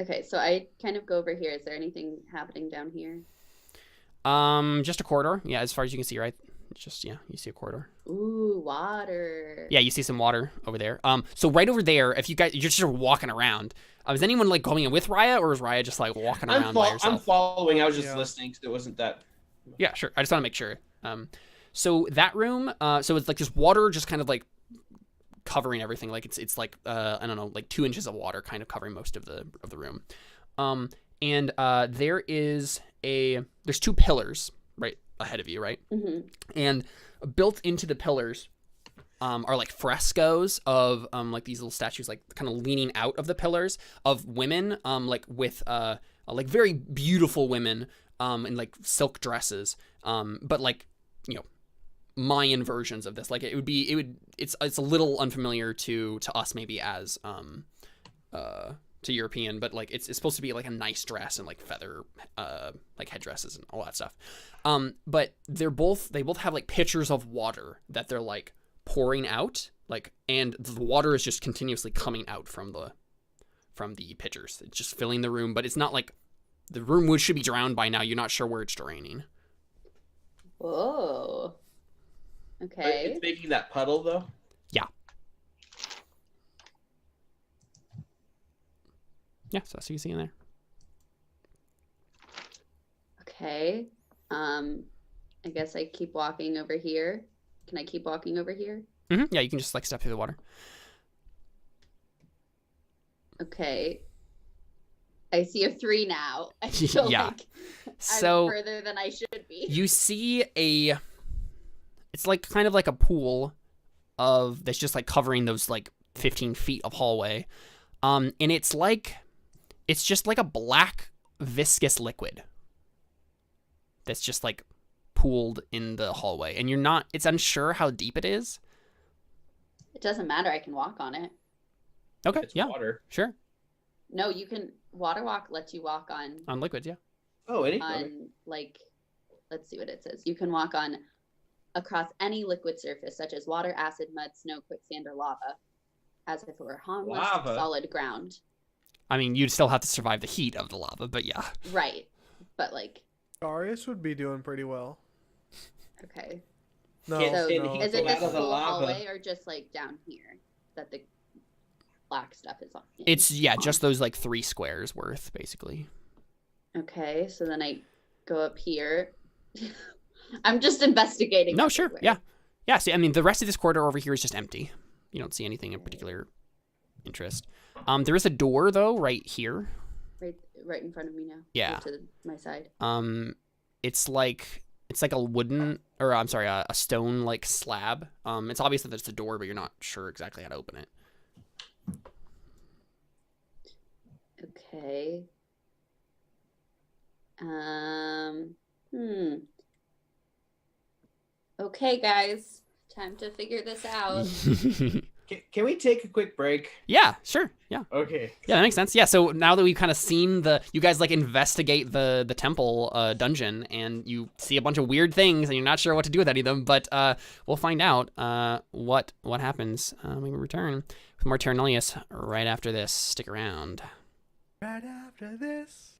Okay, so I kind of go over here. Is there anything happening down here? Just a corridor. Yeah, as far as you can see, right? Just, yeah, you see a corridor. Ooh, water. Yeah, you see some water over there. So right over there, if you guys, you're just walking around. Is anyone like going in with Raia, or is Raia just like walking around by herself? I'm following. I was just listening because it wasn't that. Yeah, sure. I just want to make sure. So that room, so it's like just water, just kind of like covering everything. Like it's like I don't know, like 2 inches of water kind of covering most of the room. And there's 2 pillars right ahead of you, right? Mm-hmm. And built into the pillars are like frescoes of like these little statues, like kind of leaning out of the pillars of women, like with like very beautiful women in like silk dresses, but like, you know, Mayan versions of this. Like it's a little unfamiliar to us maybe as to European, but like it's supposed to be like a nice dress and like feather like headdresses and all that stuff. But they both have like pitchers of water that they're like pouring out, like, and the water is just continuously coming out from the pitchers. It's just filling the room, but it's not like the room should be drowned by now. You're not sure where it's draining. Whoa. Okay. It's making that puddle though? Yeah. Yeah, so that's what you see in there. Okay. I guess I keep walking over here. Can I keep walking over here? Yeah, you can just like step through the water. Okay. I see a 3 now. I feel Yeah. like So I'm further than I should be. you see it's like kind of like a pool that's just like covering those like 15 feet of hallway. And it's just like a black viscous liquid that's just like pooled in the hallway, and it's unsure how deep it is. It doesn't matter. I can walk on it. Okay, It's yeah, water. sure. No, you can. Water walk lets you walk on Liquids, yeah. Oh, any? like, let's see what it says. You can walk on across any liquid surface, such as water, acid, mud, snow, quicksand, or lava, as if it were harmless, Lava? solid ground. I mean, you'd still have to survive the heat of the lava, but yeah. Right. But like, Darius would be doing pretty well. okay. No, Can't So stand no. heat is it Lava, this the whole lava. hallway or just like down here that the black stuff is on? It's just those like 3 squares worth, basically. Okay, so then I go up here. I'm just investigating. No, sure, everywhere. yeah. Yeah, see, I mean, the rest of this corridor over here is just empty. You don't see anything of particular interest. There is a door, though, right here. Right in front of me now. Yeah. To my side. It's like a wooden, or I'm sorry, a stone like slab. It's obvious that there's a door, but you're not sure exactly how to open it. Okay. Okay, guys. Time to figure this out. Can we take a quick break? Yeah, sure. Yeah. Okay. Yeah, that makes sense. Yeah, so now that we've kind of seen you guys like investigate the temple dungeon, and you see a bunch of weird things, and you're not sure what to do with any of them, but we'll find out what happens when we return with more Terra Nullius right after this. Stick around. Right after this.